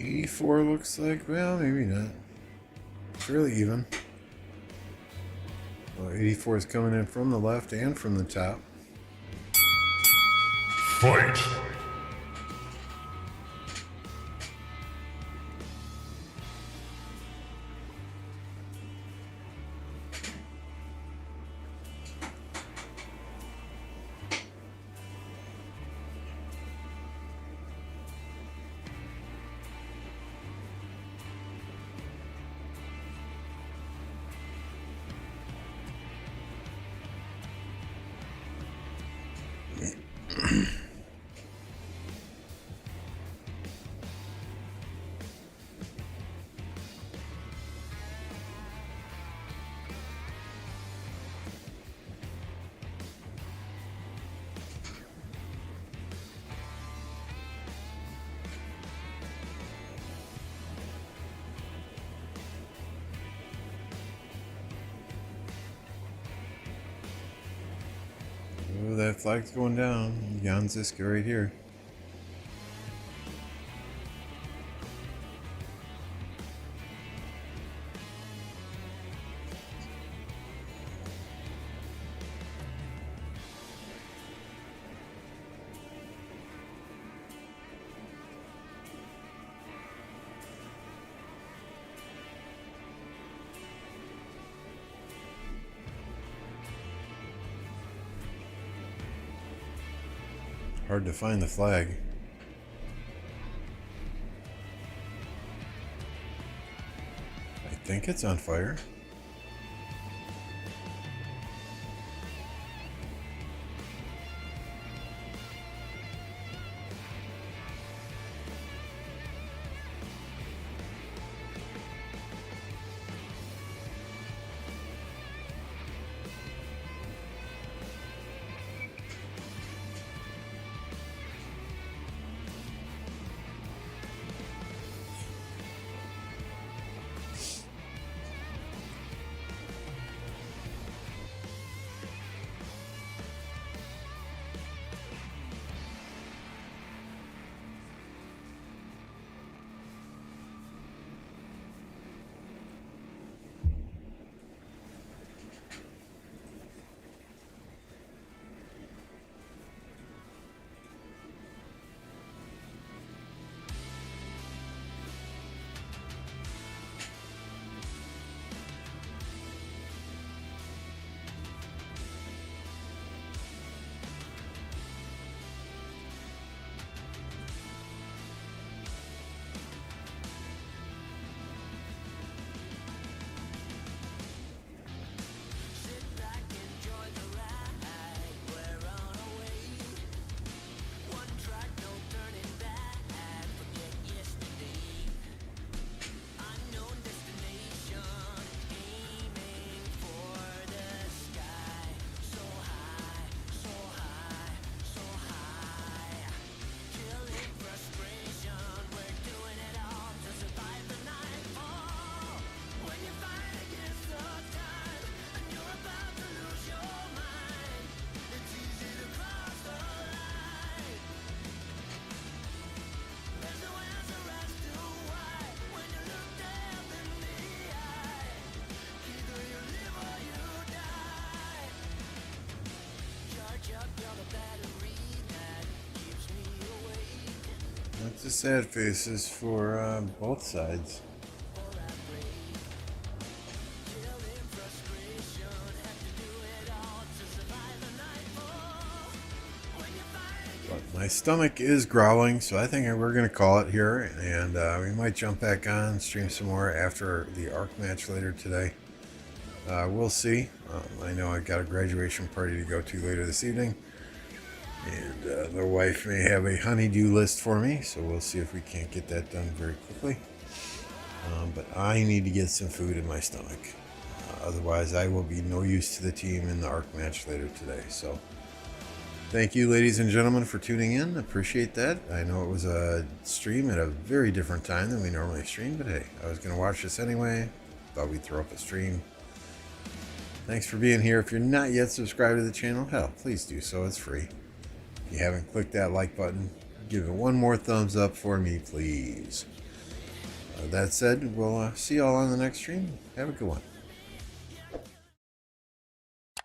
84 looks like, well, maybe not. Fairly even. Well, 84 is coming in from the left and from the top. Fight! Oh, that flag's going down. Jan Ziska right here. Hard to find the flag. I think it's on fire. That's the sad faces for both sides. But my stomach is growling, so I think we're going to call it here, and we might jump back on, stream some more after the ARC match later today. We'll see. I know I've got a graduation party to go to later this evening, and the wife may have a honey-do list for me, so we'll see if we can't get that done very quickly. But I need to get some food in my stomach. Otherwise, I will be no use to the team in the ARC match later today. So, thank you, ladies and gentlemen, for tuning in. Appreciate that. I know it was a stream at a very different time than we normally stream, but hey, I was going to watch this anyway. Thought we'd throw up a stream. Thanks for being here. If you're not yet subscribed to the channel, hell, please do so. It's free. If you haven't clicked that like button, give it one more thumbs up for me, please. That said, we'll see you all on the next stream. Have a good one.